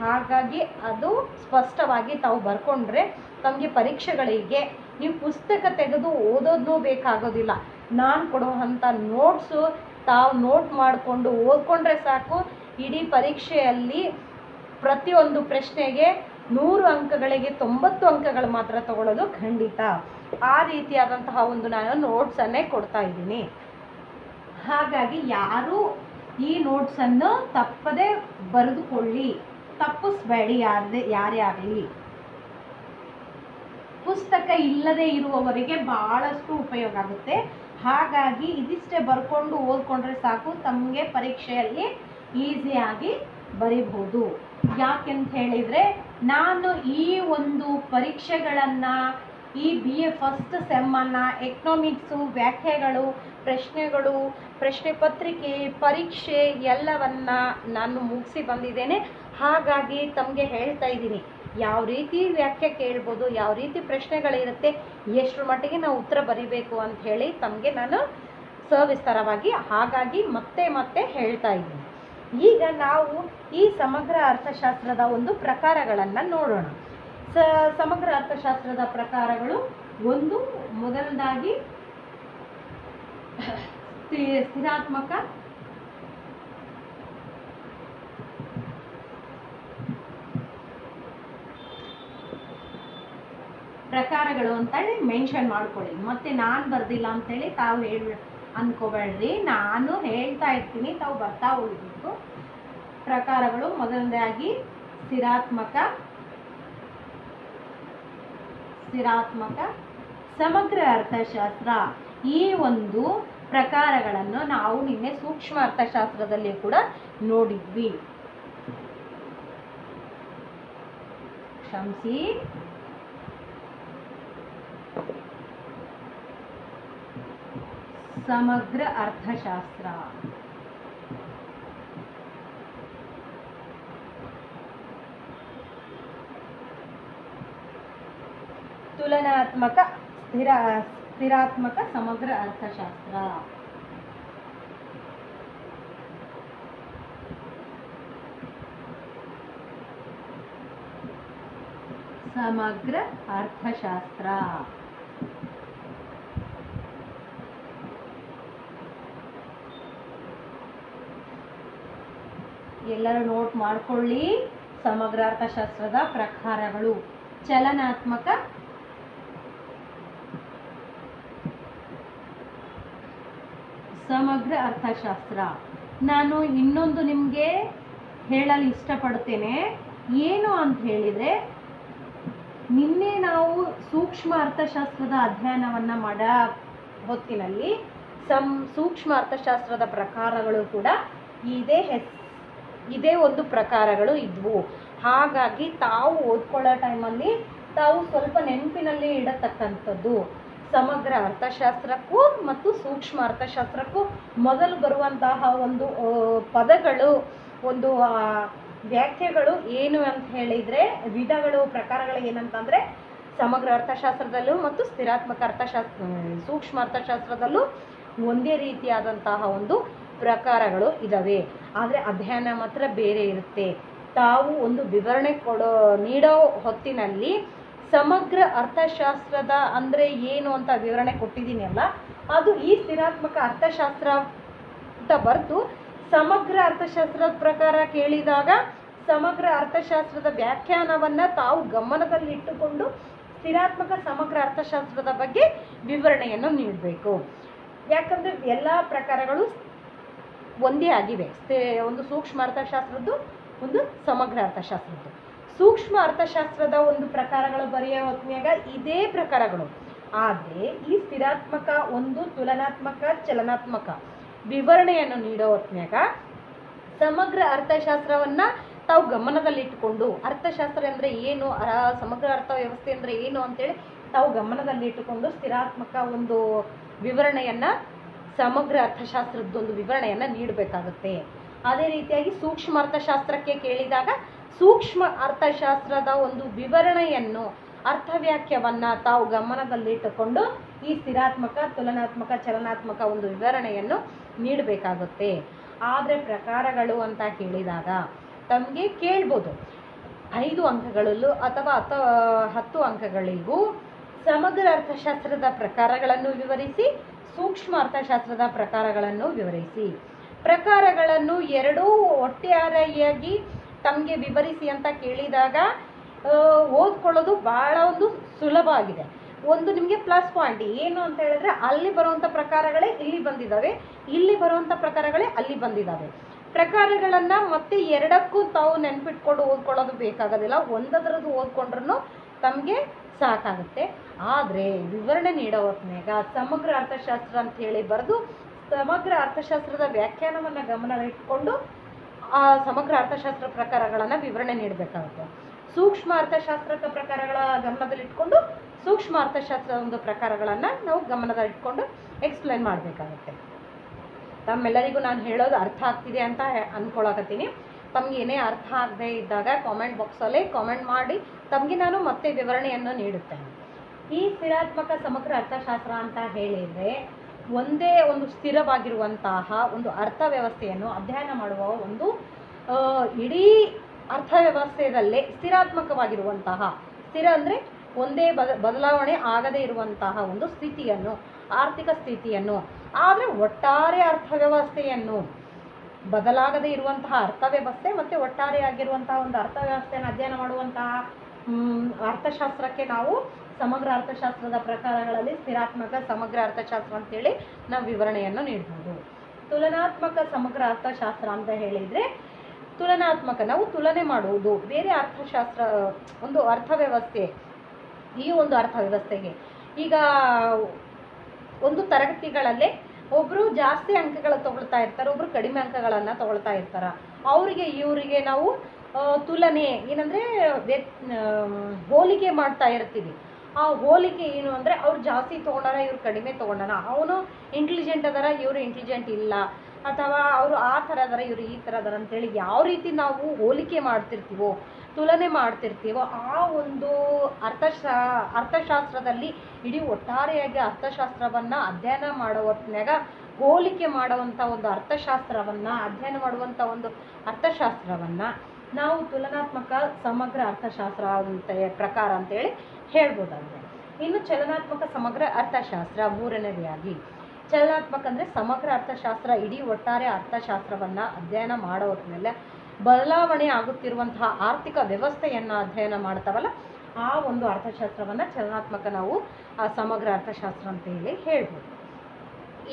ಹಾಗಾಗಿ ಅದು ಸ್ಪಷ್ಟವಾಗಿ ತಾವು ಬರ್ಕೊಂಡ್ರೆ ತಮಗೆ ಪರೀಕ್ಷೆಗಳಿಗೆ ನೀವು ಪುಸ್ತಕ ತೆಗೆದು ಓದೋದನ್ನೂ ಬೇಕಾಗೋದಿಲ್ಲ. ನಾನು ಕೊಡುವಂಥ ನೋಟ್ಸು ತಾವು ನೋಟ್ ಮಾಡಿಕೊಂಡು ಓದ್ಕೊಂಡ್ರೆ ಸಾಕು. ಇಡೀ ಪರೀಕ್ಷೆಯಲ್ಲಿ ಪ್ರತಿಯೊಂದು ಪ್ರಶ್ನೆಗೆ 100 ಅಂಕಗಳಿಗೆ 90 ಅಂಕಗಳು ಮಾತ್ರ ತಗೊಳ್ಳೋದು ಖಂಡಿತ. ಆ ರೀತಿಯಾದಂತಹ ಒಂದು ನಾನು ನೋಟ್ಸನ್ನೇ ಕೊಡ್ತಾ ಇದ್ದೀನಿ. ಹಾಗಾಗಿ ಯಾರೂ ಈ ನೋಟ್ಸನ್ನು ತಪ್ಪದೇ ಬರೆದುಕೊಳ್ಳಿ, ತಪ್ಪಿಸ್ಬೇಡಿ ಯಾರೇ ಆಗಲಿ. ಪುಸ್ತಕ ಇಲ್ಲದೆ ಇರುವವರಿಗೆ ಬಹಳಷ್ಟು ಉಪಯೋಗ ಆಗುತ್ತೆ. ಹಾಗಾಗಿ ಇದಿಷ್ಟೇ ಬರ್ಕೊಂಡು ಓದ್ಕೊಂಡ್ರೆ ಸಾಕು, ತಮಗೆ ಪರೀಕ್ಷೆಯಲ್ಲಿ ಈಸಿಯಾಗಿ ಬರೀಬಹುದು. ಯಾಕೆಂತ ಹೇಳಿದರೆ ನಾನು ಈ ಒಂದು ಪರೀಕ್ಷೆಗಳನ್ನು, ಈ BA ಫಸ್ಟ್ ಸೆಮ್ಮನ್ನು ಎಕನಾಮಿಕ್ಸು, ವ್ಯಾಖ್ಯೆಗಳು, ಪ್ರಶ್ನೆಗಳು, ಪ್ರಶ್ನೆ ಪತ್ರಿಕೆ, ಪರೀಕ್ಷೆ ಎಲ್ಲವನ್ನ ನಾನು ಮುಗಿಸಿ ಬಂದಿದ್ದೇನೆ. ಹಾಗಾಗಿ ತಮಗೆ ಹೇಳ್ತಾ ಇದ್ದೀನಿ, ಯಾವ ರೀತಿ ವ್ಯಾಖ್ಯೆ ಕೇಳ್ಬೋದು, ಯಾವ ರೀತಿ ಪ್ರಶ್ನೆಗಳಿರುತ್ತೆ, ಎಷ್ಟರ ಮಟ್ಟಿಗೆ ನಾವು ಉತ್ತರ ಬರೀಬೇಕು ಅಂತ ಹೇಳಿ ತಮಗೆ ನಾನು ಸವಿಸ್ತಾರವಾಗಿ ಹಾಗಾಗಿ ಮತ್ತೆ ಮತ್ತೆ ಹೇಳ್ತಾ ಇದ್ದೀನಿ. ಈಗ ನಾವು ಈ ಸಮಗ್ರ ಅರ್ಥಶಾಸ್ತ್ರದ ಒಂದು ಪ್ರಕಾರಗಳನ್ನು ನೋಡೋಣ. ಸಮಗ್ರ ಅರ್ಥಶಾಸ್ತ್ರದ ಪ್ರಕಾರಗಳು ಒಂದು, ಮೊದಲನೇದಾಗಿ ಸ್ಥಿರಾತ್ಮಕ, ಪ್ರಕಾರಗಳು ಅಂತೇಳಿ ಮೆನ್ಷನ್ ಮಾಡ್ಕೊಳ್ಳಿ. ಮತ್ತೆ ನಾನು ಬರ್ದಿಲ್ಲ ಅಂತೇಳಿ ತಾವು ಅನ್ಕೋಬೇಡ್ರಿ, ನಾನು ಹೇಳ್ತಾ ಇರ್ತೀನಿ, ತಾವು ಬರ್ತಾ ಹೋಗ್ಬೇಕು. ಪ್ರಕಾರಗಳು ಮೊದಲನೇದಾಗಿ ಸ್ಥಿರಾತ್ಮಕ, ಸಮಗ್ರ ಅರ್ಥಶಾಸ್ತ್ರ. ಈ ಒಂದು ಪ್ರಕಾರಗಳನ್ನು ನಾವು ನಿನ್ನೆ ಸೂಕ್ಷ್ಮ ಅರ್ಥಶಾಸ್ತ್ರದಲ್ಲಿ ಕೂಡ ನೋಡಿದ್ವಿ. ಕ್ಷಮಿಸಿ, ಸಮಗ್ರ ಅರ್ಥಶಾಸ್ತ್ರ. ತುಲನಾತ್ಮಕ, ಸ್ಥಿರಾತ್ಮಕ, ಸಮಗ್ರ ಅರ್ಥಶಾಸ್ತ್ರ. ಸಮಗ್ರ ಅರ್ಥಶಾಸ್ತ್ರ. ಎಲ್ಲರೂ ನೋಟ್ ಮಾಡ್ಕೊಳ್ಳಿ. ಸಮಗ್ರ ಅರ್ಥಶಾಸ್ತ್ರದ ಪ್ರಕಾರಗಳು: ಚಲನಾತ್ಮಕ, ಸಮಗ್ರ ಅರ್ಥಶಾಸ್ತ್ರ. ನಾನು ಇನ್ನೊಂದು ನಿಮಗೆ ಹೇಳಲು ಇಷ್ಟಪಡ್ತೇನೆ. ಏನು ಅಂತ ಹೇಳಿದರೆ, ನಿನ್ನೆ ನಾವು ಸೂಕ್ಷ್ಮ ಅರ್ಥಶಾಸ್ತ್ರದ ಅಧ್ಯಯನವನ್ನು ಮಾಡೋ ಹೊತ್ತಿನಲ್ಲಿ ಸೂಕ್ಷ್ಮ ಅರ್ಥಶಾಸ್ತ್ರದ ಪ್ರಕಾರಗಳು ಕೂಡ ಇದೇ ಒಂದು ಪ್ರಕಾರಗಳು ಇದ್ವು. ಹಾಗಾಗಿ ತಾವು ಓದ್ಕೊಳ್ಳೋ ಟೈಮಲ್ಲಿ ತಾವು ಸ್ವಲ್ಪ ನೆನಪಿನಲ್ಲಿ ಇಡತಕ್ಕಂಥದ್ದು, ಸಮಗ್ರ ಅರ್ಥಶಾಸ್ತ್ರಕ್ಕೂ ಮತ್ತು ಸೂಕ್ಷ್ಮ ಅರ್ಥಶಾಸ್ತ್ರಕ್ಕೂ ಮೊದಲು ಬರುವಂತಹ ಒಂದು ಪದಗಳು, ಒಂದು ವ್ಯಾಖ್ಯೆಗಳು ಏನು ಅಂತ ಹೇಳಿದರೆ, ವಿಧಗಳು, ಪ್ರಕಾರಗಳು ಏನಂತಂದರೆ, ಸಮಗ್ರ ಅರ್ಥಶಾಸ್ತ್ರದಲ್ಲೂ ಮತ್ತು ಸ್ಥಿರಾತ್ಮಕ ಸೂಕ್ಷ್ಮ ಅರ್ಥಶಾಸ್ತ್ರದಲ್ಲೂ ಒಂದೇ ರೀತಿಯಾದಂತಹ ಒಂದು ಪ್ರಕಾರಗಳು ಇದ್ದಾವೆ. ಆದರೆ ಅಧ್ಯಯನ ಮಾತ್ರ ಬೇರೆ ಇರುತ್ತೆ. ತಾವು ಒಂದು ವಿವರಣೆ ನೀಡೋ ಹೊತ್ತಿನಲ್ಲಿ ಸಮಗ್ರ ಅರ್ಥಶಾಸ್ತ್ರದ ಅಂದರೆ ಏನು ಅಂತ ವಿವರಣೆ ಕೊಟ್ಟಿದ್ದೀನಿ ಅಲ್ಲ, ಅದು ಈ ಸ್ಥಿರಾತ್ಮಕ ಅರ್ಥಶಾಸ್ತ್ರ ಅಂತ ಬರೆದು ಸಮಗ್ರ ಅರ್ಥಶಾಸ್ತ್ರದ ಪ್ರಕಾರ ಕೇಳಿದಾಗ ಸಮಗ್ರ ಅರ್ಥಶಾಸ್ತ್ರದ ವ್ಯಾಖ್ಯಾನವನ್ನು ತಾವು ಗಮನದಲ್ಲಿಟ್ಟುಕೊಂಡು ಸ್ಥಿರಾತ್ಮಕ ಸಮಗ್ರ ಅರ್ಥಶಾಸ್ತ್ರದ ಬಗ್ಗೆ ವಿವರಣೆಯನ್ನು ನೀಡಬೇಕು. ಯಾಕಂದರೆ ಎಲ್ಲ ಪ್ರಕಾರಗಳು ಒಂದೇ ಆಗಿವೆ. ಒಂದು ಸೂಕ್ಷ್ಮ ಅರ್ಥಶಾಸ್ತ್ರದ್ದು, ಒಂದು ಸಮಗ್ರ ಅರ್ಥಶಾಸ್ತ್ರದ್ದು. ಸೂಕ್ಷ್ಮ ಅರ್ಥಶಾಸ್ತ್ರದ ಒಂದು ಪ್ರಕಾರಗಳು ಬರೆಯೋ ಹೊತ್ತಿನಾಗ ಇದೇ ಪ್ರಕಾರಗಳು, ಆದರೆ ಈ ಸ್ಥಿರಾತ್ಮಕ, ಒಂದು ತುಲನಾತ್ಮಕ, ಚಲನಾತ್ಮಕ ವಿವರಣೆಯನ್ನು ನೀಡೋ ಹೊತ್ತಿನಾಗ ಸಮಗ್ರ ಅರ್ಥಶಾಸ್ತ್ರವನ್ನು ತಾವು ಗಮನದಲ್ಲಿಟ್ಟುಕೊಂಡು, ಅರ್ಥಶಾಸ್ತ್ರ ಅಂದರೆ ಏನು, ಸಮಗ್ರ ಅರ್ಥ ವ್ಯವಸ್ಥೆ ಅಂದರೆ ಏನು ಅಂತೇಳಿ ತಾವು ಗಮನದಲ್ಲಿಟ್ಟುಕೊಂಡು ಸ್ಥಿರಾತ್ಮಕ ಒಂದು ವಿವರಣೆಯನ್ನು, ಸಮಗ್ರ ಅರ್ಥಶಾಸ್ತ್ರದ್ದೊಂದು ವಿವರಣೆಯನ್ನು ನೀಡಬೇಕಾಗುತ್ತೆ. ಅದೇ ರೀತಿಯಾಗಿ ಸೂಕ್ಷ್ಮ ಅರ್ಥಶಾಸ್ತ್ರಕ್ಕೆ ಕೇಳಿದಾಗ ಸೂಕ್ಷ್ಮ ಅರ್ಥಶಾಸ್ತ್ರದ ಒಂದು ವಿವರಣೆಯನ್ನು, ಅರ್ಥವ್ಯಾಖ್ಯವನ್ನು ತಾವು ಗಮನದಲ್ಲಿಟ್ಟುಕೊಂಡು ಈ ಸ್ಥಿರಾತ್ಮಕ, ತುಲನಾತ್ಮಕ, ಚಲನಾತ್ಮಕ ಒಂದು ವಿವರಣೆಯನ್ನು ನೀಡಬೇಕಾಗುತ್ತೆ. ಆದರೆ ಪ್ರಕಾರಗಳು ಅಂತ ಕೇಳಿದಾಗ ತಮಗೆ ಕೇಳ್ಬೋದು 5 ಅಂಕಗಳಲ್ಲೂ ಅಥವಾ 10 ಅಂಕಗಳಿಗೂ ಸಮಗ್ರ ಅರ್ಥಶಾಸ್ತ್ರದ ಪ್ರಕಾರಗಳನ್ನು ವಿವರಿಸಿ, ಸೂಕ್ಷ್ಮ ಅರ್ಥಶಾಸ್ತ್ರದ ಪ್ರಕಾರಗಳನ್ನು ವಿವರಿಸಿ. ಪ್ರಕಾರಗಳನ್ನು ಎರಡೂ ಒಟ್ಟಾರೆಯಾಗಿ ತಮಗೆ ವಿವರಿಸಿ ಅಂತ ಕೇಳಿದಾಗ ಓದ್ಕೊಳ್ಳೋದು ಭಾಳ ಒಂದು ಸುಲಭ ಆಗಿದೆ. ಒಂದು ನಿಮಗೆ ಪ್ಲಸ್ ಪಾಯಿಂಟ್ ಏನು ಅಂತ ಹೇಳಿದ್ರೆ, ಅಲ್ಲಿ ಬರುವಂಥ ಪ್ರಕಾರಗಳೇ ಇಲ್ಲಿ ಬಂದಿದ್ದಾವೆ, ಇಲ್ಲಿ ಬರುವಂಥ ಪ್ರಕಾರಗಳೇ ಅಲ್ಲಿ ಬಂದಿದ್ದಾವೆ. ಪ್ರಕಾರಗಳನ್ನು ಮತ್ತೆ ಎರಡಕ್ಕೂ ತಾವು ನೆನ್ಪಿಟ್ಕೊಂಡು ಓದ್ಕೊಳ್ಳೋದು ಬೇಕಾಗೋದಿಲ್ಲ, ಒಂದರದ್ದು ಓದ್ಕೊಂಡ್ರೂ ತಮಗೆ ಸಾಕಾಗುತ್ತೆ. ಆದರೆ ವಿವರಣೆ ನೀಡೋ ಹೊತ್ನಾಗ ಸಮಗ್ರ ಅರ್ಥಶಾಸ್ತ್ರ ಅಂತ ಹೇಳಿ ಬರೆದು ಸಮಗ್ರ ಅರ್ಥಶಾಸ್ತ್ರದ ವ್ಯಾಖ್ಯಾನವನ್ನು ಗಮನ ಇಟ್ಕೊಂಡು ಆ ಸಮಗ್ರ ಅರ್ಥಶಾಸ್ತ್ರ ಪ್ರಕಾರಗಳನ್ನು ವಿವರಣೆ ನೀಡಬೇಕಾಗುತ್ತೆ. ಸೂಕ್ಷ್ಮ ಅರ್ಥಶಾಸ್ತ್ರದ ಪ್ರಕಾರಗಳ ಗಮನದಲ್ಲಿಟ್ಕೊಂಡು ಸೂಕ್ಷ್ಮ ಅರ್ಥಶಾಸ್ತ್ರದ ಒಂದು ಪ್ರಕಾರಗಳನ್ನು ನಾವು ಗಮನದಲ್ಲಿಟ್ಕೊಂಡು ಎಕ್ಸ್ಪ್ಲೈನ್ ಮಾಡಬೇಕಾಗುತ್ತೆ. ತಮ್ಮೆಲ್ಲರಿಗೂ ನಾನು ಹೇಳೋದು ಅರ್ಥ ಆಗ್ತಿದೆ ಅಂತ ಅಂದ್ಕೊಳಕತ್ತೀನಿ. ತಮ್ಗೆ ಏನೇ ಅರ್ಥ ಆಗದೆ ಇದ್ದಾಗ ಕಾಮೆಂಟ್ ಬಾಕ್ಸಲ್ಲಿ ಕಾಮೆಂಟ್ ಮಾಡಿ ತಮಗೆ ನಾನು ಮತ್ತೆ ವಿವರಣೆಯನ್ನು ನೀಡುತ್ತೇನೆ. ಈ ಸ್ಥಿರಾತ್ಮಕ ಸಮಗ್ರ ಅರ್ಥಶಾಸ್ತ್ರ ಅಂತ ಹೇಳಿದರೆ ಒಂದೇ ಒಂದು ಸ್ಥಿರವಾಗಿರುವಂತಹ ಒಂದು ಅರ್ಥವ್ಯವಸ್ಥೆಯನ್ನು ಅಧ್ಯಯನ ಮಾಡುವ ಒಂದು ಇಡೀ ಅರ್ಥವ್ಯವಸ್ಥೆಯಲ್ಲೇ ಸ್ಥಿರಾತ್ಮಕವಾಗಿರುವಂತಹ, ಸ್ಥಿರ ಅಂದರೆ ಒಂದೇ ಬದಲಾವಣೆ ಆಗದೇ ಇರುವಂತಹ ಒಂದು ಸ್ಥಿತಿಯನ್ನು, ಆರ್ಥಿಕ ಸ್ಥಿತಿಯನ್ನು, ಆದರೆ ಒಟ್ಟಾರೆ ಅರ್ಥವ್ಯವಸ್ಥೆಯನ್ನು, ಬದಲಾಗದೇ ಇರುವಂತಹ ಅರ್ಥವ್ಯವಸ್ಥೆ ಮತ್ತು ಒಟ್ಟಾರೆಯಾಗಿರುವಂತಹ ಒಂದು ಅರ್ಥವ್ಯವಸ್ಥೆಯನ್ನು ಅಧ್ಯಯನ ಮಾಡುವಂತಹ ಅರ್ಥಶಾಸ್ತ್ರಕ್ಕೆ ನಾವು ಸಮಗ್ರ ಅರ್ಥಶಾಸ್ತ್ರದ ಪ್ರಕಾರಗಳಲ್ಲಿ ಸ್ಥಿರಾತ್ಮಕ ಸಮಗ್ರ ಅರ್ಥಶಾಸ್ತ್ರ ಅಂತೇಳಿ ನಾವು ವಿವರಣೆಯನ್ನು ನೀಡ್ಬೋದು. ತುಲನಾತ್ಮಕ ಸಮಗ್ರ ಅರ್ಥಶಾಸ್ತ್ರ ಅಂತ ಹೇಳಿದರೆ ತುಲನಾತ್ಮಕ, ನಾವು ತುಲನೆ ಮಾಡುವುದು ಬೇರೆ ಅರ್ಥಶಾಸ್ತ್ರ ಒಂದು ಅರ್ಥವ್ಯವಸ್ಥೆ, ಈ ಒಂದು ಅರ್ಥವ್ಯವಸ್ಥೆಗೆ ಈಗ ಒಂದು ತರಗತಿಗಳಲ್ಲೇ ಒಬ್ಬರು ಜಾಸ್ತಿ ಅಂಕಗಳು ತಗೊಳ್ತಾ ಇರ್ತಾರೆ, ಒಬ್ಬರು ಕಡಿಮೆ ಅಂಕಗಳನ್ನು ತಗೊಳ್ತಾ ಇರ್ತಾರೆ. ಅವರಿಗೆ ಇವರಿಗೆ ನಾವು ತುಲನೆ ಏನಂದರೆ ಹೋಲಿಕೆ ಮಾಡ್ತಾ ಇರ್ತೀವಿ. ಆ ಹೋಲಿಕೆ ಏನು ಅಂದರೆ ಅವ್ರು ಜಾಸ್ತಿ ತೊಗೊಂಡಾರ, ಇವ್ರು ಕಡಿಮೆ ತೊಗೊಂಡಾರ, ಅವನು ಇಂಟೆಲಿಜೆಂಟ್ ಅದಾರ, ಇವರು ಇಂಟೆಲಿಜೆಂಟ್ ಇಲ್ಲ, ಅಥವಾ ಅವರು ಆ ಥರ ಅದಾರ, ಇವರು ಈ ಥರ ಅದಾರ ಅಂತೇಳಿ ಯಾವ ರೀತಿ ನಾವು ಹೋಲಿಕೆ ಮಾಡ್ತಿರ್ತೀವೋ, ತುಲನೆ ಮಾಡ್ತಿರ್ತೀವೋ ಆ ಒಂದು ಅರ್ಥಶಾಸ್ತ್ರದಲ್ಲಿ ಇಡೀ ಒಟ್ಟಾರೆಯಾಗಿ ಅರ್ಥಶಾಸ್ತ್ರವನ್ನು ಅಧ್ಯಯನ ಮಾಡೋ ಹೊತ್ನ್ಯಾಗ ಹೋಲಿಕೆ ಮಾಡುವಂಥ ಒಂದು ಅರ್ಥಶಾಸ್ತ್ರವನ್ನು ಅಧ್ಯಯನ ಮಾಡುವಂಥ ಒಂದು ಅರ್ಥಶಾಸ್ತ್ರವನ್ನು ನಾವು ತುಲನಾತ್ಮಕ ಸಮಗ್ರ ಅರ್ಥಶಾಸ್ತ್ರ ಅಂತ ಪ್ರಕಾರ ಅಂತೇಳಿ ಹೇಳ್ಬೋದಾಗಿದೆ. ಇನ್ನು ಚಲನಾತ್ಮಕ ಸಮಗ್ರ ಅರ್ಥಶಾಸ್ತ್ರ ಮೂರನೇದಾಗಿ, ಚಲನಾತ್ಮಕ ಅಂದರೆ ಸಮಗ್ರ ಅರ್ಥಶಾಸ್ತ್ರ ಇಡೀ ಒಟ್ಟಾರೆ ಅರ್ಥಶಾಸ್ತ್ರವನ್ನು ಅಧ್ಯಯನ ಮಾಡೋ ಹೊತ್ತಿನಲ್ಲಿ ಬದಲಾವಣೆ ಆಗುತ್ತಿರುವಂತಹ ಆರ್ಥಿಕ ವ್ಯವಸ್ಥೆಯನ್ನು ಅಧ್ಯಯನ ಮಾಡ್ತಾವಲ್ಲ ಆ ಒಂದು ಅರ್ಥಶಾಸ್ತ್ರವನ್ನು ಚಲನಾತ್ಮಕ ನಾವು ಸಮಗ್ರ ಅರ್ಥಶಾಸ್ತ್ರ ಅಂತ ಹೇಳಿ ಹೇಳ್ಬೋದು.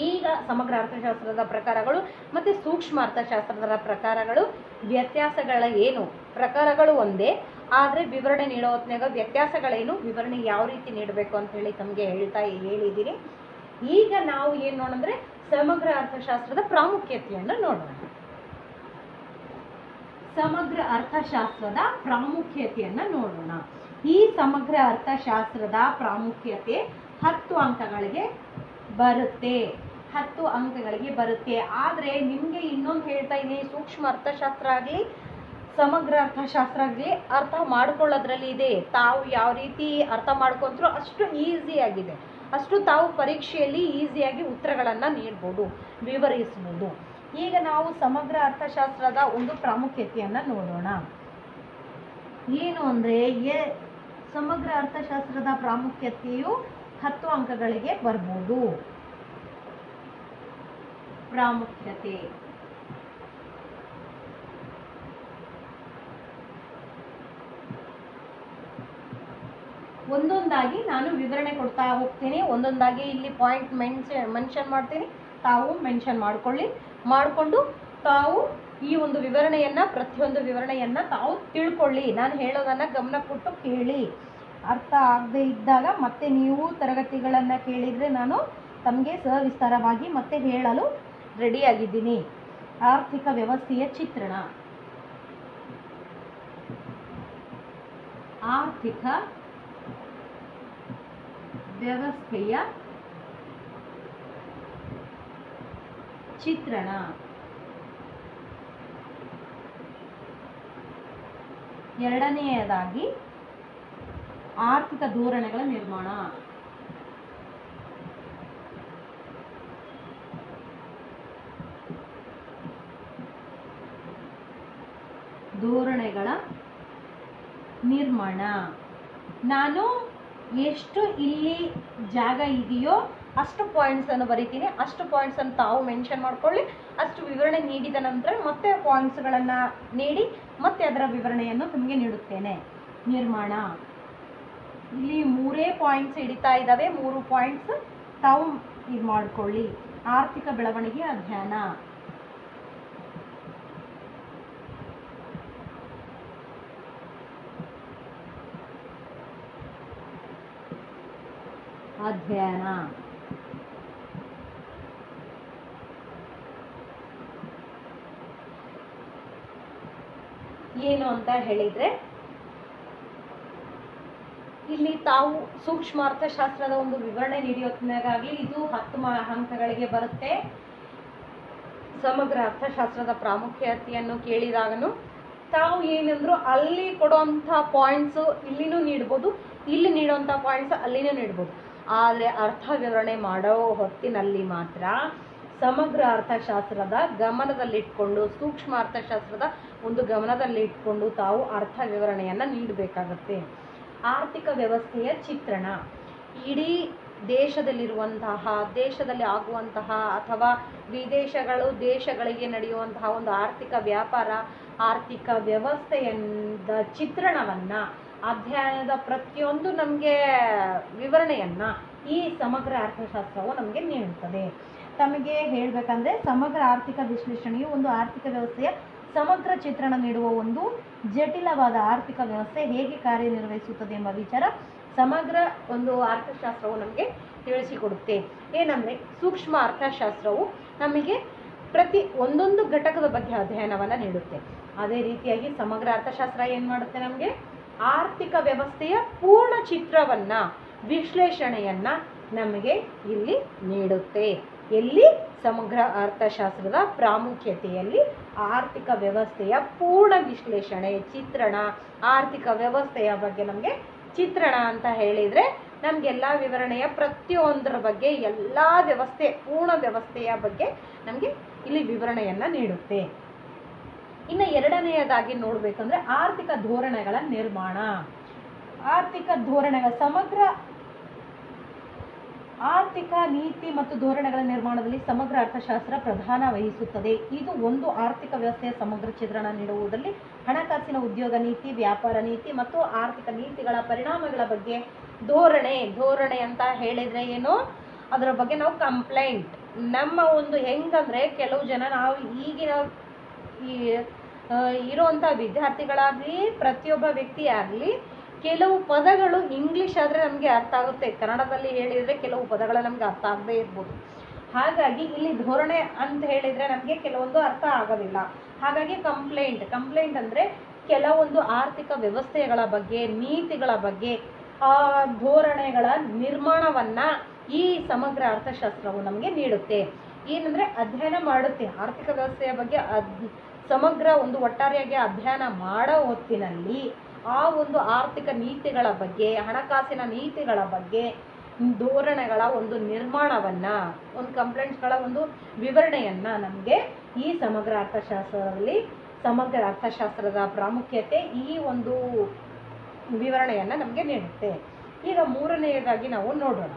ಈಗ ಸಮಗ್ರ ಅರ್ಥಶಾಸ್ತ್ರದ ಪ್ರಕಾರಗಳು ಮತ್ತು ಸೂಕ್ಷ್ಮ ಅರ್ಥಶಾಸ್ತ್ರದ ಪ್ರಕಾರಗಳು ವ್ಯತ್ಯಾಸಗಳ ಏನು? ಪ್ರಕಾರಗಳು ಒಂದೇ, ಆದರೆ ವಿವರಣೆ ನೀಡೋ ಹೊತ್ನಾಗ ವ್ಯತ್ಯಾಸಗಳೇನು, ವಿವರಣೆ ಯಾವ ರೀತಿ ನೀಡಬೇಕು ಅಂತೇಳಿ ತಮಗೆ ಹೇಳಿದ್ದೀನಿ. ಈಗ ನಾವು ಏನು ನೋಡಂದ್ರೆ ಸಮಗ್ರ ಅರ್ಥಶಾಸ್ತ್ರದ ಪ್ರಾಮುಖ್ಯತೆಯನ್ನು ನೋಡೋಣ. ಸಮಗ್ರ ಅರ್ಥಶಾಸ್ತ್ರದ ಪ್ರಾಮುಖ್ಯತೆಯನ್ನು ನೋಡೋಣ. ಈ ಸಮಗ್ರ ಅರ್ಥಶಾಸ್ತ್ರದ ಪ್ರಾಮುಖ್ಯತೆ 10 ಅಂಕಗಳಿಗೆ ಬರುತ್ತೆ. 10 ಅಂಕಗಳಿಗೆ ಬರುತ್ತೆ. ಆದರೆ ನಿಮಗೆ ಇನ್ನೊಂದು ಹೇಳ್ತಾ ಇದ್ದೀನಿ, ಸೂಕ್ಷ್ಮ ಅರ್ಥಶಾಸ್ತ್ರ ಆಗಲಿ ಸಮಗ್ರ ಅರ್ಥಶಾಸ್ತ್ರ ಆಗಲಿ ಅರ್ಥ ಮಾಡ್ಕೊಳ್ಳೋದ್ರಲ್ಲಿ ಇದೆ. ತಾವು ಯಾವ ರೀತಿ ಅರ್ಥ ಮಾಡ್ಕೊಂಡ್ರು ಅಷ್ಟು ಈಸಿ ಆಗಿದೆ, ಅಷ್ಟು ತಾವು ಪರೀಕ್ಷೆಯಲ್ಲಿ ಈಸಿಯಾಗಿ ಉತ್ತರಗಳನ್ನು ನೀಡ್ಬೋದು, ವಿವರಿಸ್ಬೋದು. ಈಗ ನಾವು ಸಮಗ್ರ ಅರ್ಥಶಾಸ್ತ್ರದ ಒಂದು ಪ್ರಾಮುಖ್ಯತೆಯನ್ನು ನೋಡೋಣ. ಏನು ಅಂದರೆ ಸಮಗ್ರ ಅರ್ಥಶಾಸ್ತ್ರದ ಪ್ರಾಮುಖ್ಯತೆಯು 10 ಅಂಕಗಳಿಗೆ ಬರ್ಬೋದು. ಪ್ರಾಮುಖ್ಯತೆ ಒಂದೊಂದಾಗಿ ನಾನು ವಿವರಣೆ ಕೊಡ್ತಾ ಹೋಗ್ತೀನಿ. ಒಂದೊಂದಾಗಿ ಇಲ್ಲಿ ಪಾಯಿಂಟ್ ಮೆನ್ಷನ್ ಮಾಡ್ತೀನಿ, ತಾವು ಮೆನ್ಷನ್ ಮಾಡಿಕೊಂಡು ತಾವು ಈ ಒಂದು ವಿವರಣೆಯನ್ನು, ಪ್ರತಿಯೊಂದು ವಿವರಣೆಯನ್ನು ತಾವು ತಿಳ್ಕೊಳ್ಳಿ. ನಾನು ಹೇಳೋದನ್ನು ಗಮನ ಕೊಟ್ಟು ಕೇಳಿ. ಅರ್ಥ ಆಗದೆ ಇದ್ದಾಗ ಮತ್ತೆ ನೀವು ತರಗತಿಗಳನ್ನು ಕೇಳಿದರೆ ನಾನು ತಮಗೆ ಸವಿಸ್ತಾರವಾಗಿ ಮತ್ತೆ ಹೇಳಲು ರೆಡಿಯಾಗಿದ್ದೀನಿ. ಆರ್ಥಿಕ ವ್ಯವಸ್ಥೆಯ ಚಿತ್ರಣ. ಆರ್ಥಿಕ ವ್ಯವಸ್ಥೆಯ ಚಿತ್ರಣ. ಎರಡನೆಯದಾಗಿ ಆರ್ಥಿಕ ಧೋರಣೆಗಳ ನಿರ್ಮಾಣ. ಧೋರಣೆಗಳ ನಿರ್ಮಾಣ. ನಾನು ಎಷ್ಟು ಇಲ್ಲಿ ಜಾಗ ಇದೆಯೋ ಅಷ್ಟು ಪಾಯಿಂಟ್ಸನ್ನು ಬರಿತೀನಿ. ಅಷ್ಟು ಪಾಯಿಂಟ್ಸನ್ನು ತಾವು ಮೆನ್ಷನ್ ಮಾಡ್ಕೊಳ್ಳಿ. ಅಷ್ಟು ವಿವರಣೆ ನೀಡಿದ ನಂತರ ಮತ್ತೆ ಪಾಯಿಂಟ್ಸ್ಗಳನ್ನು ನೀಡಿ ಮತ್ತೆ ಅದರ ವಿವರಣೆಯನ್ನು ನಿಮಗೆ ನೀಡುತ್ತೇನೆ. ನಿರ್ಮಾಣ. ಇಲ್ಲಿ 3 ಪಾಯಿಂಟ್ಸ್ ಹಿಡಿತಾ ಇದ್ದಾವೆ. 3 ಪಾಯಿಂಟ್ಸ್ ತಾವು ಇದು ಮಾಡಿಕೊಳ್ಳಿ. ಆರ್ಥಿಕ ಬೆಳವಣಿಗೆ ಅಧ್ಯಯನ. ಅಧ್ಯಯನ. ಏನು ಅಂತ ಹೇಳಿದ್ರೆ, ಇಲ್ಲಿ ತಾವು ಸೂಕ್ಷ್ಮ ಅರ್ಥಶಾಸ್ತ್ರದ ಒಂದು ವಿವರಣೆ ನೀಡೋದ್ನಾಗಾಗ್ಲಿ ಇದು 10 ಅಂಕಗಳಿಗೆ ಬರುತ್ತೆ. ಸಮಗ್ರ ಅರ್ಥಶಾಸ್ತ್ರದ ಪ್ರಾಮುಖ್ಯತೆಯನ್ನು ಕೇಳಿದಾಗನು ತಾವು ಏನಂದ್ರು ಅಲ್ಲಿ ಕೊಡುವಂಥ ಪಾಯಿಂಟ್ಸು ಇಲ್ಲಿನೂ ನೀಡ್ಬೋದು, ಇಲ್ಲಿ ನೀಡುವಂಥ ಪಾಯಿಂಟ್ಸ್ ಅಲ್ಲಿನೂ ನೀಡ್ಬೋದು. ಆದರೆ ಅರ್ಥ ವಿವರಣೆ ಮಾಡೋ ಹೊತ್ತಿನಲ್ಲಿ ಮಾತ್ರ ಸಮಗ್ರ ಅರ್ಥಶಾಸ್ತ್ರದ ಗಮನದಲ್ಲಿಟ್ಕೊಂಡು, ಸೂಕ್ಷ್ಮ ಅರ್ಥಶಾಸ್ತ್ರದ ಒಂದು ಗಮನದಲ್ಲಿಟ್ಕೊಂಡು ತಾವು ಅರ್ಥ ವಿವರಣೆಯನ್ನು ನೀಡಬೇಕಾಗತ್ತೆ. ಆರ್ಥಿಕ ವ್ಯವಸ್ಥೆಯ ಚಿತ್ರಣ, ಇಡೀ ದೇಶದಲ್ಲಿರುವಂತಹ, ದೇಶದಲ್ಲಿ ಆಗುವಂತಹ ಅಥವಾ ವಿದೇಶಗಳು ದೇಶಗಳಿಗೆ ನಡೆಯುವಂತಹ ಒಂದು ಆರ್ಥಿಕ ವ್ಯಾಪಾರ, ಆರ್ಥಿಕ ವ್ಯವಸ್ಥೆಯಿಂದ ಚಿತ್ರಣವನ್ನು, ಅಧ್ಯಯನದ ಪ್ರತಿಯೊಂದು ನಮಗೆ ವಿವರಣೆಯನ್ನು ಈ ಸಮಗ್ರ ಅರ್ಥಶಾಸ್ತ್ರವು ನಮಗೆ ನೀಡುತ್ತದೆ. ತಮಗೆ ಹೇಳಬೇಕಂದ್ರೆ ಸಮಗ್ರ ಆರ್ಥಿಕ ವಿಶ್ಲೇಷಣೆಯು ಒಂದು ಆರ್ಥಿಕ ವ್ಯವಸ್ಥೆಯ ಸಮಗ್ರ ಚಿತ್ರಣ ನೀಡುವ ಒಂದು ಜಟಿಲವಾದ ಆರ್ಥಿಕ ವ್ಯವಸ್ಥೆ ಹೇಗೆ ಕಾರ್ಯನಿರ್ವಹಿಸುತ್ತದೆ ಎಂಬ ವಿಚಾರ ಸಮಗ್ರ ಒಂದು ಅರ್ಥಶಾಸ್ತ್ರವು ನಮಗೆ ತಿಳಿಸಿಕೊಡುತ್ತೆ. ಏನಂದರೆ ಸೂಕ್ಷ್ಮ ಅರ್ಥಶಾಸ್ತ್ರವು ನಮಗೆ ಪ್ರತಿ ಒಂದೊಂದು ಘಟಕದ ಬಗ್ಗೆ ಅಧ್ಯಯನವನ್ನು ನೀಡುತ್ತೆ. ಅದೇ ರೀತಿಯಾಗಿ ಸಮಗ್ರ ಅರ್ಥಶಾಸ್ತ್ರ ಏನು ಮಾಡುತ್ತೆ, ನಮಗೆ ಆರ್ಥಿಕ ವ್ಯವಸ್ಥೆಯ ಪೂರ್ಣ ಚಿತ್ರವನ್ನು, ವಿಶ್ಲೇಷಣೆಯನ್ನು ನಮಗೆ ಇಲ್ಲಿ ನೀಡುತ್ತೆ. ಎಲ್ಲಿ? ಸಮಗ್ರ ಅರ್ಥಶಾಸ್ತ್ರದ ಪ್ರಾಮುಖ್ಯತೆಯಲ್ಲಿ ಆರ್ಥಿಕ ವ್ಯವಸ್ಥೆಯ ಪೂರ್ಣ ವಿಶ್ಲೇಷಣೆ, ಚಿತ್ರಣ, ಆರ್ಥಿಕ ವ್ಯವಸ್ಥೆಯ ಬಗ್ಗೆ ನಮಗೆ ಚಿತ್ರಣ ಅಂತ ಹೇಳಿದರೆ ನಮಗೆಲ್ಲ ವಿವರಣೆಯ ಪ್ರತಿಯೊಂದರ ಬಗ್ಗೆ, ಎಲ್ಲ ವ್ಯವಸ್ಥೆ, ಪೂರ್ಣ ವ್ಯವಸ್ಥೆಯ ಬಗ್ಗೆ ನಮಗೆ ಇಲ್ಲಿ ವಿವರಣೆಯನ್ನು ನೀಡುತ್ತೆ. ಇನ್ನು ಎರಡನೆಯದಾಗಿ ನೋಡಬೇಕಂದ್ರೆ ಆರ್ಥಿಕ ಧೋರಣೆಗಳ ನಿರ್ಮಾಣ. ಆರ್ಥಿಕ ಧೋರಣೆಗಳ ಸಮಗ್ರ ಆರ್ಥಿಕ ನೀತಿ ಮತ್ತು ಧೋರಣೆಗಳ ನಿರ್ಮಾಣದಲ್ಲಿ ಸಮಗ್ರ ಅರ್ಥಶಾಸ್ತ್ರ ಪ್ರಧಾನ ವಹಿಸುತ್ತದೆ. ಇದು ಒಂದು ಆರ್ಥಿಕ ವ್ಯವಸ್ಥೆಯ ಸಮಗ್ರ ಚಿತ್ರಣ ನೀಡುವುದರಲ್ಲಿ ಹಣಕಾಸಿನ ಉದ್ಯೋಗ ನೀತಿ, ವ್ಯಾಪಾರ ನೀತಿ ಮತ್ತು ಆರ್ಥಿಕ ನೀತಿಗಳ ಪರಿಣಾಮಗಳ ಬಗ್ಗೆ ಧೋರಣೆ ಅಂತ ಹೇಳಿದರೆ ಏನು, ಅದರ ಬಗ್ಗೆ ನಾವು ಕಂಪ್ಲೇಂಟ್, ನಮ್ಮ ಒಂದು ಹೆಂಗಂದರೆ ಕೆಲವು ಜನ ನಾವು ಈಗಿನ ಇರುವಂಥ ವಿದ್ಯಾರ್ಥಿಗಳಾಗಲಿ ಪ್ರತಿಯೊಬ್ಬ ವ್ಯಕ್ತಿ ಆಗಲಿ ಕೆಲವು ಪದಗಳು ಇಂಗ್ಲೀಷ್ ಆದರೆ ನಮಗೆ ಅರ್ಥ ಆಗುತ್ತೆ, ಕನ್ನಡದಲ್ಲಿ ಹೇಳಿದರೆ ಕೆಲವು ಪದಗಳು ನಮಗೆ ಅರ್ಥ ಆಗದೇ ಇರ್ಬೋದು. ಹಾಗಾಗಿ ಇಲ್ಲಿ ಧೋರಣೆ ಅಂತ ಹೇಳಿದರೆ ನಮಗೆ ಕೆಲವೊಂದು ಅರ್ಥ ಆಗೋದಿಲ್ಲ. ಹಾಗಾಗಿ ಕಂಪ್ಲೇಂಟ್ ಅಂದರೆ ಕೆಲವೊಂದು ಆರ್ಥಿಕ ವ್ಯವಸ್ಥೆಗಳ ಬಗ್ಗೆ, ನೀತಿಗಳ ಬಗ್ಗೆ, ಆ ಧೋರಣೆಗಳ ನಿರ್ಮಾಣವನ್ನು ಈ ಸಮಗ್ರ ಅರ್ಥಶಾಸ್ತ್ರವು ನಮಗೆ ನೀಡುತ್ತೆ. ಏನಂದರೆ ಅಧ್ಯಯನ ಮಾಡುತ್ತೆ. ಆರ್ಥಿಕ ವ್ಯವಸ್ಥೆಯ ಬಗ್ಗೆ ಸಮಗ್ರ ಒಂದು ಒಟ್ಟಾರೆಯಾಗಿ ಅಧ್ಯಯನ ಮಾಡೋ ಹೊತ್ತಿನಲ್ಲಿ ಆ ಒಂದು ಆರ್ಥಿಕ ನೀತಿಗಳ ಬಗ್ಗೆ, ಹಣಕಾಸಿನ ನೀತಿಗಳ ಬಗ್ಗೆ, ಧೋರಣೆಗಳ ಒಂದು ನಿರ್ಮಾಣವನ್ನು, ಒಂದು ಕಂಪ್ಲೇಂಟ್ಸ್ಗಳ ಒಂದು ವಿವರಣೆಯನ್ನು ನಮಗೆ ಈ ಸಮಗ್ರ ಅರ್ಥಶಾಸ್ತ್ರದಲ್ಲಿ, ಸಮಗ್ರ ಅರ್ಥಶಾಸ್ತ್ರದ ಪ್ರಾಮುಖ್ಯತೆ ಈ ಒಂದು ವಿವರಣೆಯನ್ನು ನಮಗೆ ನೀಡುತ್ತೆ. ಈಗ ಮೂರನೆಯದಾಗಿ ನಾವು ನೋಡೋಣ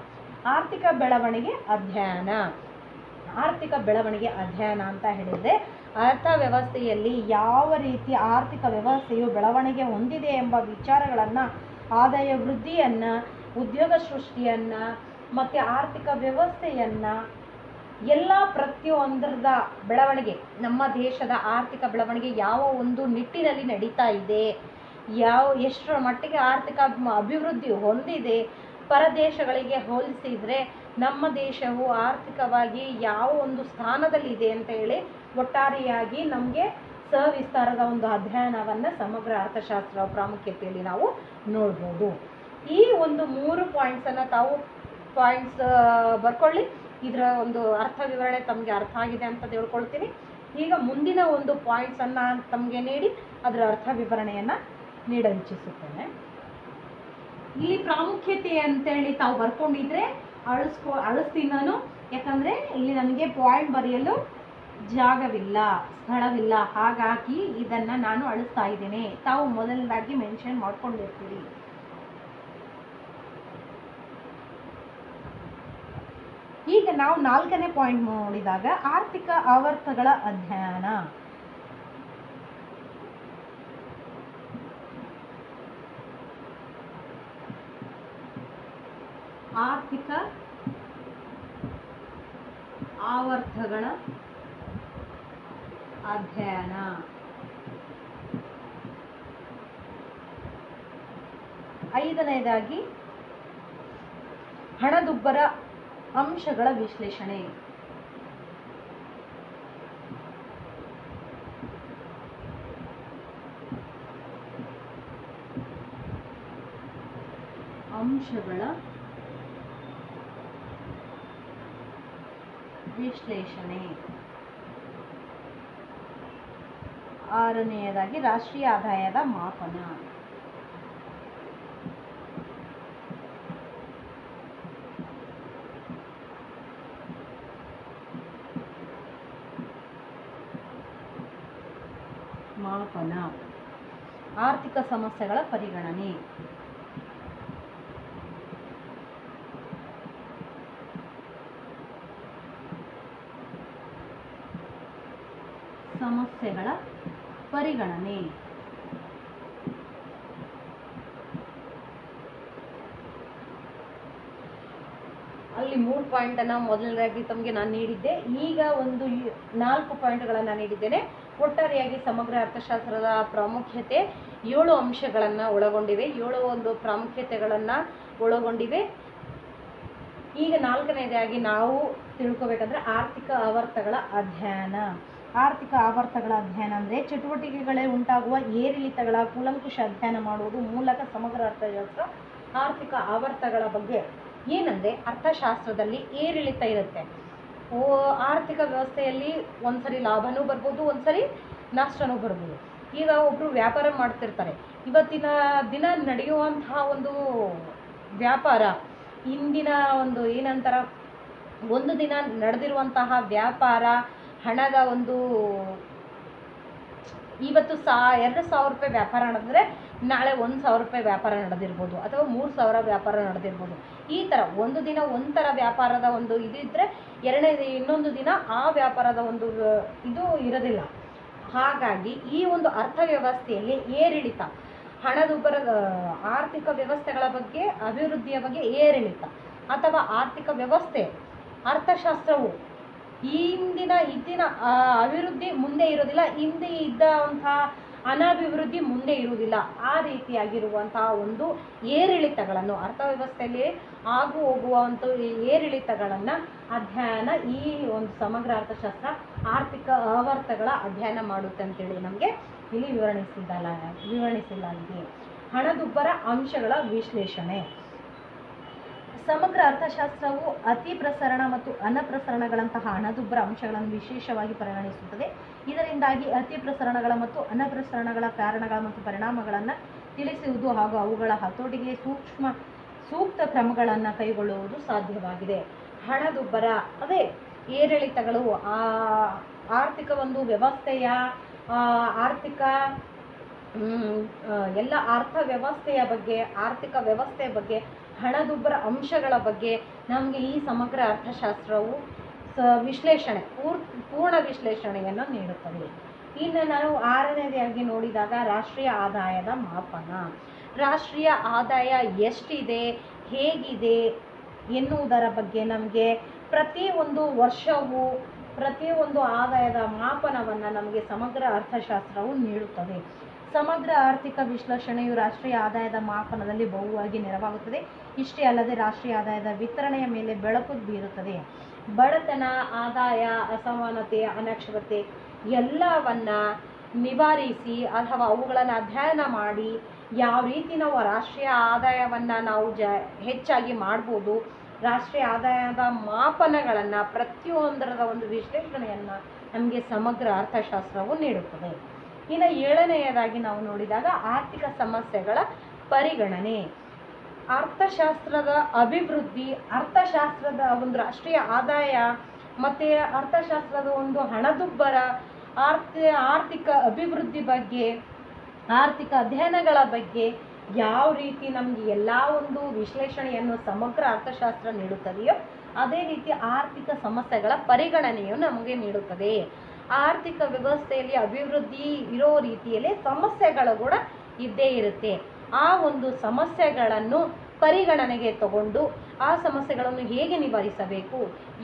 ಆರ್ಥಿಕ ಬೆಳವಣಿಗೆ ಅಧ್ಯಯನ. ಆರ್ಥಿಕ ಬೆಳವಣಿಗೆ ಅಧ್ಯಯನ ಅಂತ ಹೇಳಿದರೆ ಅರ್ಥವ್ಯವಸ್ಥೆಯಲ್ಲಿ ಯಾವ ರೀತಿ ಆರ್ಥಿಕ ವ್ಯವಸ್ಥೆಯು ಬೆಳವಣಿಗೆ ಹೊಂದಿದೆ ಎಂಬ ವಿಚಾರಗಳನ್ನು, ಆದಾಯ ವೃದ್ಧಿಯನ್ನು, ಉದ್ಯೋಗ ಸೃಷ್ಟಿಯನ್ನು ಮತ್ತು ಆರ್ಥಿಕ ವ್ಯವಸ್ಥೆಯನ್ನು, ಎಲ್ಲ ಪ್ರತಿಯೊಂದರದ ಬೆಳವಣಿಗೆ, ನಮ್ಮ ದೇಶದ ಆರ್ಥಿಕ ಬೆಳವಣಿಗೆ ಯಾವ ಒಂದು ನಿಟ್ಟಿನಲ್ಲಿ ನಡೀತಾ ಇದೆ, ಎಷ್ಟರ ಮಟ್ಟಿಗೆ ಆರ್ಥಿಕ ಅಭಿವೃದ್ಧಿ ಹೊಂದಿದೆ, ಪರದೇಶಗಳಿಗೆ ಹೋಲಿಸಿದರೆ ನಮ್ಮ ದೇಶವು ಆರ್ಥಿಕವಾಗಿ ಯಾವ ಒಂದು ಸ್ಥಾನದಲ್ಲಿದೆ ಅಂತ ಹೇಳಿ ಒಟ್ಟಾರೆಯಾಗಿ ನಮಗೆ ಸವಿಸ್ತಾರದ ಒಂದು ಅಧ್ಯಯನವನ್ನು ಸಮಗ್ರ ಅರ್ಥಶಾಸ್ತ್ರ ಪ್ರಾಮುಖ್ಯತೆಯಲ್ಲಿ ನಾವು ನೋಡ್ಬೋದು. ಈ ಒಂದು 3 ಪಾಯಿಂಟ್ಸನ್ನು ತಾವು ಬರ್ಕೊಳ್ಳಿ. ಇದರ ಒಂದು ಅರ್ಥ ವಿವರಣೆ ತಮಗೆ ಅರ್ಥ ಆಗಿದೆ ಅಂತ ತಿಳ್ಕೊಳ್ತೀನಿ. ಈಗ ಮುಂದಿನ ಒಂದು ಪಾಯಿಂಟ್ಸನ್ನು ತಮಗೆ ನೀಡಿ ಅದರ ಅರ್ಥ ವಿವರಣೆಯನ್ನು ನೀಡಲಿಚ್ಛಿಸುತ್ತೇನೆ. ಇಲ್ಲಿ ಪ್ರಾಮುಖ್ಯತೆ ಅಂತೇಳಿ ತಾವು ಬರ್ಕೊಂಡಿದ್ರೆ ಅಳಿಸ್ತೀನಿ ನಾನು, ಯಾಕಂದರೆ ಇಲ್ಲಿ ನನಗೆ ಪಾಯಿಂಟ್ ಬರೆಯಲು ಜಾಗವಿಲ್ಲ, ಸ್ಥಳವಿಲ್ಲ. ಹಾಗಾಗಿ ಇದನ್ನು ನಾನು ಅಳಿಸ್ತಾ ಇದ್ದೇನೆ. ತಾವು ಮೊದಲನೇದಾಗಿ ಮೆನ್ಷನ್ ಮಾಡ್ಕೊಂಡಿರ್ತೀರಿ. ಈಗ ನಾವು 4ನೇ ಪಾಯಿಂಟ್ ನೋಡಿದಾಗ ಆರ್ಥಿಕ ಆವರ್ತಗಳ ಅಧ್ಯಯನ. ಆರ್ಥಿಕ ಆವರ್ತಗಳ ಅಧ್ಯಯನ. ಐದನೇದಾಗಿ ಹಣದುಬ್ಬರ ಅಂಶಗಳ ವಿಶ್ಲೇಷಣೆ. ಅಂಶಗಳ ವಿಶ್ಲೇಷಣೆ. ಆರನೆಯದಾಗಿ ರಾಷ್ಟ್ರೀಯ ಆದಾಯದ ಮಾಪನ. ಆರ್ಥಿಕ ಸಮಸ್ಯೆಗಳ ಪರಿಗಣನೆ. ಸಮಸ್ಯೆಗಳ ಪರಿಗಣನೆ. ಅಲ್ಲಿ 3 ಪಾಯಿಂಟನ್ನು ಮೊದಲನೇದಾಗಿ ತಮಗೆ ನಾನು ನೀಡಿದ್ದೆ. ಈಗ ಒಂದು 4 ಪಾಯಿಂಟ್ಗಳನ್ನು ನೀಡಿದ್ದೇನೆ. ಒಟ್ಟಾರೆಯಾಗಿ ಸಮಗ್ರ ಅರ್ಥಶಾಸ್ತ್ರದ ಪ್ರಾಮುಖ್ಯತೆ 7 ಅಂಶಗಳನ್ನು ಒಳಗೊಂಡಿವೆ, 7 ಒಂದು ಪ್ರಾಮುಖ್ಯತೆಗಳನ್ನು ಒಳಗೊಂಡಿವೆ. ಈಗ 4ನೇದಾಗಿ ನಾವು ತಿಳ್ಕೋಬೇಕಂದ್ರೆ ಆರ್ಥಿಕ ಆವರ್ತಗಳ ಅಧ್ಯಯನ. ಆರ್ಥಿಕ ಆವರ್ತಗಳ ಅಧ್ಯಯನ ಅಂದರೆ ಚಟುವಟಿಕೆಗಳೇ ಉಂಟಾಗುವ ಏರಿಳಿತಗಳ ಕೂಲಂಕುಷ ಅಧ್ಯಯನ ಮಾಡುವುದು ಮೂಲಕ ಸಮಗ್ರ ಅರ್ಥಶಾಸ್ತ್ರ. ಆರ್ಥಿಕ ಆವರ್ತಗಳ ಬಗ್ಗೆ ಏನಂದರೆ ಅರ್ಥಶಾಸ್ತ್ರದಲ್ಲಿ ಏರಿಳಿತ ಇರುತ್ತೆ. ಆರ್ಥಿಕ ವ್ಯವಸ್ಥೆಯಲ್ಲಿ ಒಂದ್ಸರಿ ಲಾಭನೂ ಬರ್ಬೋದು, ಒಂದ್ಸರಿ ನಷ್ಟನೂ ಬರ್ಬೋದು. ಈಗ ಒಬ್ಬರು ವ್ಯಾಪಾರ ಮಾಡ್ತಿರ್ತಾರೆ, ಇವತ್ತಿನ ದಿನ ನಡೆಯುವಂತಹ ಒಂದು ವ್ಯಾಪಾರ ಇಂದಿನ ಒಂದು ಏನಂತಾರ ಒಂದು ದಿನ ನಡೆದಿರುವಂತಹ ವ್ಯಾಪಾರ ಹಣದ ಒಂದು ಇವತ್ತು 2,000 ರೂಪಾಯಿ ವ್ಯಾಪಾರ ನಡೆದ್ರೆ ನಾಳೆ 1,000 ರೂಪಾಯಿ ವ್ಯಾಪಾರ ನಡೆದಿರ್ಬೋದು, ಅಥವಾ 3,000 ವ್ಯಾಪಾರ ನಡೆದಿರ್ಬೋದು. ಈ ಥರ ಒಂದು ದಿನ ಒಂಥರ ವ್ಯಾಪಾರದ ಒಂದು ಇದು ಇದ್ದರೆ ಇನ್ನೊಂದು ದಿನ ಆ ವ್ಯಾಪಾರದ ಒಂದು ಇದು ಇರೋದಿಲ್ಲ. ಹಾಗಾಗಿ ಈ ಒಂದು ಅರ್ಥವ್ಯವಸ್ಥೆಯಲ್ಲಿ ಏರಿಳಿತ, ಹಣದುಬ್ಬರದ ಆರ್ಥಿಕ ವ್ಯವಸ್ಥೆಗಳ ಬಗ್ಗೆ, ಅಭಿವೃದ್ಧಿಯ ಬಗ್ಗೆ ಏರಿಳಿತ ಅಥವಾ ಆರ್ಥಿಕ ವ್ಯವಸ್ಥೆ ಅರ್ಥಶಾಸ್ತ್ರವು ಇಂದಿನ ಅಭಿವೃದ್ಧಿ ಮುಂದೆ ಇರೋದಿಲ್ಲ, ಹಿಂದೆ ಇದ್ದಂತಹ ಅನಭಿವೃದ್ಧಿ ಮುಂದೆ ಇರುವುದಿಲ್ಲ. ಆ ರೀತಿಯಾಗಿರುವಂತಹ ಒಂದು ಏರಿಳಿತಗಳನ್ನು ಅರ್ಥವ್ಯವಸ್ಥೆಯಲ್ಲಿ ಆಗು ಹೋಗುವಂಥ ಏರಿಳಿತಗಳನ್ನು ಅಧ್ಯಯನ ಈ ಒಂದು ಸಮಗ್ರ ಅರ್ಥಶಾಸ್ತ್ರ ಆರ್ಥಿಕ ಆವರ್ತಗಳ ಅಧ್ಯಯನ ಮಾಡುತ್ತೆ ಅಂತೇಳಿ ನಮಗೆ ಇಲ್ಲಿ ವಿವರಿಸಲಾಗಿದೆ. ಹಣದುಬ್ಬರ ಅಂಶಗಳ ವಿಶ್ಲೇಷಣೆ. ಸಮಗ್ರ ಅರ್ಥಶಾಸ್ತ್ರವು ಅತಿ ಪ್ರಸರಣ ಮತ್ತು ಅನಪ್ರಸರಣಗಳಂತಹ ಹಣದುಬ್ಬರ ಅಂಶಗಳನ್ನು ವಿಶೇಷವಾಗಿ ಪರಿಗಣಿಸುತ್ತದೆ. ಇದರಿಂದಾಗಿ ಅತಿ ಪ್ರಸರಣಗಳ ಮತ್ತು ಅನಪ್ರಸರಣಗಳ ಕಾರಣಗಳ ಮತ್ತು ಪರಿಣಾಮಗಳನ್ನು ತಿಳಿಸುವುದು ಹಾಗೂ ಅವುಗಳ ಹತೋಟಿಗೆ ಸೂಕ್ತ ಕ್ರಮಗಳನ್ನು ಕೈಗೊಳ್ಳುವುದು ಸಾಧ್ಯವಾಗಿದೆ. ಹಣದುಬ್ಬರ ಅದೇ ಏರಿಳಿತಗಳು ಆರ್ಥಿಕ ಒಂದು ವ್ಯವಸ್ಥೆಯ ಆರ್ಥಿಕ ಎಲ್ಲ ಆರ್ಥಿಕ ವ್ಯವಸ್ಥೆಯ ಬಗ್ಗೆ ಹಣದುಬ್ಬರ ಅಂಶಗಳ ಬಗ್ಗೆ ನಮಗೆ ಈ ಸಮಗ್ರ ಅರ್ಥಶಾಸ್ತ್ರವು ವಿಶ್ಲೇಷಣೆ ಪೂರ್ಣ ವಿಶ್ಲೇಷಣೆಯನ್ನು ನೀಡುತ್ತದೆ. ಇನ್ನು ನಾವು 6ನೇದಾಗಿ ನೋಡಿದಾಗ ರಾಷ್ಟ್ರೀಯ ಆದಾಯದ ಮಾಪನ. ರಾಷ್ಟ್ರೀಯ ಆದಾಯ ಎಷ್ಟಿದೆ, ಹೇಗಿದೆ ಎನ್ನುವುದರ ಬಗ್ಗೆ ನಮಗೆ ಪ್ರತಿಯೊಂದು ವರ್ಷವೂ ಪ್ರತಿಯೊಂದು ಆದಾಯದ ಮಾಪನವನ್ನು ನಮಗೆ ಸಮಗ್ರ ಅರ್ಥಶಾಸ್ತ್ರವು ನೀಡುತ್ತದೆ. ಸಮಗ್ರ ಆರ್ಥಿಕ ವಿಶ್ಲೇಷಣೆಯು ರಾಷ್ಟ್ರೀಯ ಆದಾಯದ ಮಾಪನದಲ್ಲಿ ಬಹುವಾಗಿ ನೆರವಾಗುತ್ತದೆ. ಇಷ್ಟೇ ಅಲ್ಲದೆ ರಾಷ್ಟ್ರೀಯ ಆದಾಯದ ವಿತರಣೆಯ ಮೇಲೆ ಬೆಳಕು ಬೀರುತ್ತದೆ. ಬಡತನ, ಆದಾಯ, ಅಸಮಾನತೆ, ಅನಕ್ಷರತೆ ಎಲ್ಲವನ್ನ ನಿವಾರಿಸಿ ಅಥವಾ ಅವುಗಳನ್ನು ಅಧ್ಯಯನ ಮಾಡಿ ಯಾವ ರೀತಿ ನಾವು ರಾಷ್ಟ್ರೀಯ ಆದಾಯವನ್ನು ನಾವು ಹೆಚ್ಚಾಗಿ ಮಾಡ್ಬೋದು, ರಾಷ್ಟ್ರೀಯ ಆದಾಯದ ಮಾಪನಗಳನ್ನು ಪ್ರತಿಯೊಂದರದ ಒಂದು ವಿಶ್ಲೇಷಣೆಯನ್ನು ನಮಗೆ ಸಮಗ್ರ ಅರ್ಥಶಾಸ್ತ್ರವು ನೀಡುತ್ತದೆ. ಇನ್ನು 7ನೇದಾಗಿ ನಾವು ನೋಡಿದಾಗ ಆರ್ಥಿಕ ಸಮಸ್ಯೆಗಳ ಪರಿಗಣನೆ. ಅರ್ಥಶಾಸ್ತ್ರದ ಅಭಿವೃದ್ಧಿ, ಅರ್ಥಶಾಸ್ತ್ರದ ಒಂದು ರಾಷ್ಟ್ರೀಯ ಆದಾಯ ಮತ್ತು ಅರ್ಥಶಾಸ್ತ್ರದ ಒಂದು ಹಣದುಬ್ಬರ, ಆರ್ಥಿಕ ಅಭಿವೃದ್ಧಿ ಬಗ್ಗೆ, ಆರ್ಥಿಕ ಅಧ್ಯಯನಗಳ ಬಗ್ಗೆ ಯಾವ ರೀತಿ ನಮಗೆ ಎಲ್ಲ ಒಂದು ವಿಶ್ಲೇಷಣೆಯನ್ನು ಸಮಗ್ರ ಅರ್ಥಶಾಸ್ತ್ರ ನೀಡುತ್ತದೆಯೋ ಅದೇ ರೀತಿ ಆರ್ಥಿಕ ಸಮಸ್ಯೆಗಳ ಪರಿಗಣನೆಯು ನಮಗೆ ನೀಡುತ್ತದೆ. ಆರ್ಥಿಕ ವ್ಯವಸ್ಥೆಯಲ್ಲಿ ಅಭಿವೃದ್ಧಿ ಇರೋ ರೀತಿಯಲ್ಲಿ ಸಮಸ್ಯೆಗಳು ಕೂಡ ಇದ್ದೇ ಇರುತ್ತೆ. ಆ ಒಂದು ಸಮಸ್ಯೆಗಳನ್ನು ಪರಿಗಣನೆಗೆ ತಗೊಂಡು ಆ ಸಮಸ್ಯೆಗಳನ್ನು ಹೇಗೆ ನಿವಾರಿಸಬೇಕು,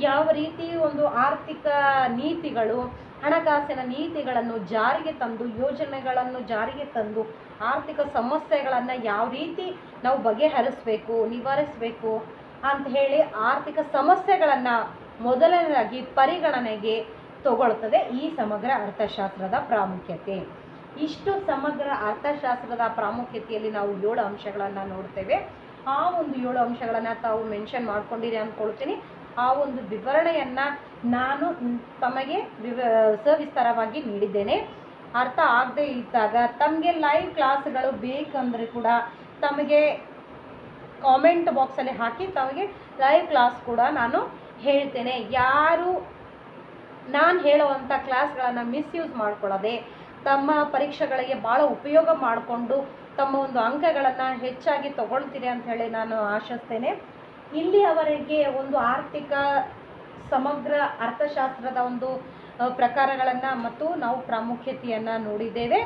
ಯಾವ ರೀತಿ ಒಂದು ಆರ್ಥಿಕ ನೀತಿಗಳು, ಹಣಕಾಸಿನ ನೀತಿಗಳನ್ನು ಜಾರಿಗೆ ತಂದು, ಯೋಜನೆಗಳನ್ನು ಜಾರಿಗೆ ತಂದು ಆರ್ಥಿಕ ಸಮಸ್ಯೆಗಳನ್ನು ಯಾವ ರೀತಿ ನಾವು ಬಗೆಹರಿಸಬೇಕು, ನಿವಾರಿಸಬೇಕು ಅಂತ ಹೇಳಿ ಆರ್ಥಿಕ ಸಮಸ್ಯೆಗಳನ್ನು ಮೊದಲನೇದಾಗಿ ಪರಿಗಣನೆಗೆ ತಗೊಳ್ತದೆ ಈ ಸಮಗ್ರ ಅರ್ಥಶಾಸ್ತ್ರದ ಪ್ರಾಮುಖ್ಯತೆ. ಇಷ್ಟು ಸಮಗ್ರ ಅರ್ಥಶಾಸ್ತ್ರದ ಪ್ರಾಮುಖ್ಯತೆಯಲ್ಲಿ ನಾವು 7 ಅಂಶಗಳನ್ನು ನೋಡ್ತೇವೆ. ಆ ಒಂದು 7 ಅಂಶಗಳನ್ನು ತಾವು ಮೆನ್ಷನ್ ಮಾಡ್ಕೊಂಡಿರಿ ಅಂದ್ಕೊಳ್ತೀನಿ. ಆ ಒಂದು ವಿವರಣೆಯನ್ನು ನಾನು ತಮಗೆ ಸವಿಸ್ತಾರವಾಗಿ ನೀಡಿದ್ದೇನೆ. ಅರ್ಥ ಆಗದೆ ಇದ್ದಾಗ ತಮಗೆ ಲೈವ್ ಕ್ಲಾಸ್ಗಳು ಬೇಕಂದರೆ ಕೂಡ ತಮಗೆ ಕಾಮೆಂಟ್ ಬಾಕ್ಸಲ್ಲಿ ಹಾಕಿ ತಮಗೆ ಲೈವ್ ಕ್ಲಾಸ್ ಕೂಡ ನಾನು ಹೇಳ್ತೇನೆ. ಯಾರು ನಾನು ಹೇಳುವಂಥ ಕ್ಲಾಸ್ಗಳನ್ನು ಮಿಸ್ಯೂಸ್ ಮಾಡ್ಕೊಳ್ಳದೆ ತಮ್ಮ ಪರೀಕ್ಷೆಗಳಿಗೆ ಭಾಳ ಉಪಯೋಗ ಮಾಡಿಕೊಂಡು ತಮ್ಮ ಒಂದು ಅಂಕಗಳನ್ನು ಹೆಚ್ಚಾಗಿ ತಗೊಳ್ತೀರಿ ಅಂತ ಹೇಳಿ ನಾನು ಆಶಿಸ್ತೇನೆ. ಇಲ್ಲಿಯವರೆಗೆ ಒಂದು ಆರ್ಥಿಕ ಸಮಗ್ರ ಅರ್ಥಶಾಸ್ತ್ರದ ಒಂದು ಪ್ರಕಾರಗಳನ್ನು ಮತ್ತು ನಾವು ಪ್ರಾಮುಖ್ಯತೆಯನ್ನು ನೋಡಿದ್ದೇವೆ.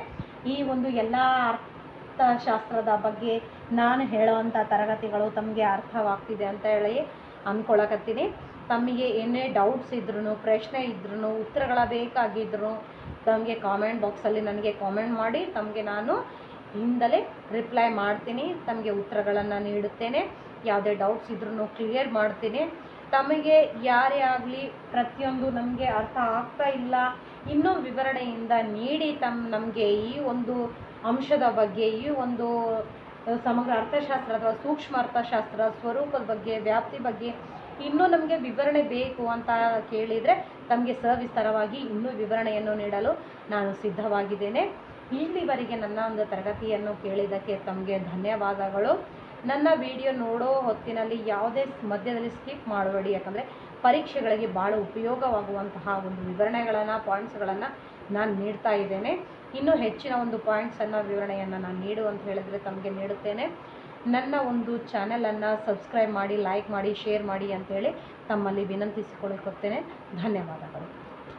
ಈ ಒಂದು ಎಲ್ಲ ಅರ್ಥಶಾಸ್ತ್ರದ ಬಗ್ಗೆ ನಾನು ಹೇಳುವಂಥ ತರಗತಿಗಳು ತಮಗೆ ಅರ್ಥವಾಗ್ತಿದೆ ಅಂತ ಹೇಳಿ ಅಂದ್ಕೊಳಕತ್ತೀನಿ. ತಮಗೆ ಏನೇ ಡೌಟ್ಸ್ ಇದ್ರೂ, ಪ್ರಶ್ನೆ ಇದ್ರೂ, ಉತ್ತರಗಳ ಬೇಕಾಗಿದ್ರು ತಮಗೆ ಕಾಮೆಂಟ್ ಬಾಕ್ಸಲ್ಲಿ ನನಗೆ ಕಾಮೆಂಟ್ ಮಾಡಿ ತಮಗೆ ನಾನು ಹಿಂದಲೇ ರಿಪ್ಲೈ ಮಾಡ್ತೀನಿ. ತಮಗೆ ಉತ್ತರಗಳನ್ನು ನೀಡುತ್ತೇನೆ. ಯಾವುದೇ ಡೌಟ್ಸ್ ಇದ್ರೂ ಕ್ಲಿಯರ್ ಮಾಡ್ತೀನಿ. ತಮಗೆ ಯಾರೇ ಆಗಲಿ ಪ್ರತಿಯೊಂದು ನಮಗೆ ಅರ್ಥ ಆಗ್ತಾ ಇಲ್ಲ ಇನ್ನೂ ವಿವರಣೆಯಿಂದ ನೀಡಿ ನಮಗೆ ಈ ಒಂದು ಅಂಶದ ಬಗ್ಗೆ, ಈ ಒಂದು ಸಮಗ್ರ ಅರ್ಥಶಾಸ್ತ್ರ ಅಥವಾ ಸೂಕ್ಷ್ಮ ಅರ್ಥಶಾಸ್ತ್ರ ಸ್ವರೂಪದ ಬಗ್ಗೆ, ವ್ಯಾಪ್ತಿ ಬಗ್ಗೆ ಇನ್ನೂ ನಮಗೆ ವಿವರಣೆ ಬೇಕು ಅಂತ ಕೇಳಿದರೆ ತಮಗೆ ಸವಿಸ್ತಾರವಾಗಿ ಇನ್ನೂ ವಿವರಣೆಯನ್ನು ನೀಡಲು ನಾನು ಸಿದ್ಧವಾಗಿದ್ದೇನೆ. ಇಲ್ಲಿವರೆಗೆ ನನ್ನ ಒಂದು ತರಗತಿಯನ್ನು ಕೇಳಿದ್ದಕ್ಕೆ ತಮಗೆ ಧನ್ಯವಾದಗಳು. ನನ್ನ ವಿಡಿಯೋ ನೋಡೋ ಹೊತ್ತಿನಲ್ಲಿ ಯಾವುದೇ ಮಧ್ಯದಲ್ಲಿ ಸ್ಕಿಪ್ ಮಾಡಬೇಡಿ. ಯಾಕಂದರೆ ಪರೀಕ್ಷೆಗಳಿಗೆ ಭಾಳ ಉಪಯೋಗವಾಗುವಂತಹ ಒಂದು ವಿವರಣೆಗಳನ್ನು, ಪಾಯಿಂಟ್ಸ್ಗಳನ್ನು ನಾನು ನೀಡ್ತಾ ಇದ್ದೇನೆ. ಇನ್ನೂ ಹೆಚ್ಚಿನ ಒಂದು ಪಾಯಿಂಟ್ಸನ್ನು, ವಿವರಣೆಯನ್ನು ನಾನು ನೀಡು ಅಂತ ಹೇಳಿದರೆ ತಮಗೆ ನೀಡುತ್ತೇನೆ. ನನ್ನ ಒಂದು ಚಾನೆಲನ್ನು ಸಬ್ಸ್ಕ್ರೈಬ್ ಮಾಡಿ, ಲೈಕ್ ಮಾಡಿ, ಶೇರ್ ಮಾಡಿ ಅಂತೇಳಿ ತಮ್ಮಲ್ಲಿ ವಿನಂತಿಸಿಕೊಳ್ಳುತ್ತೇನೆ. ಧನ್ಯವಾದಗಳು.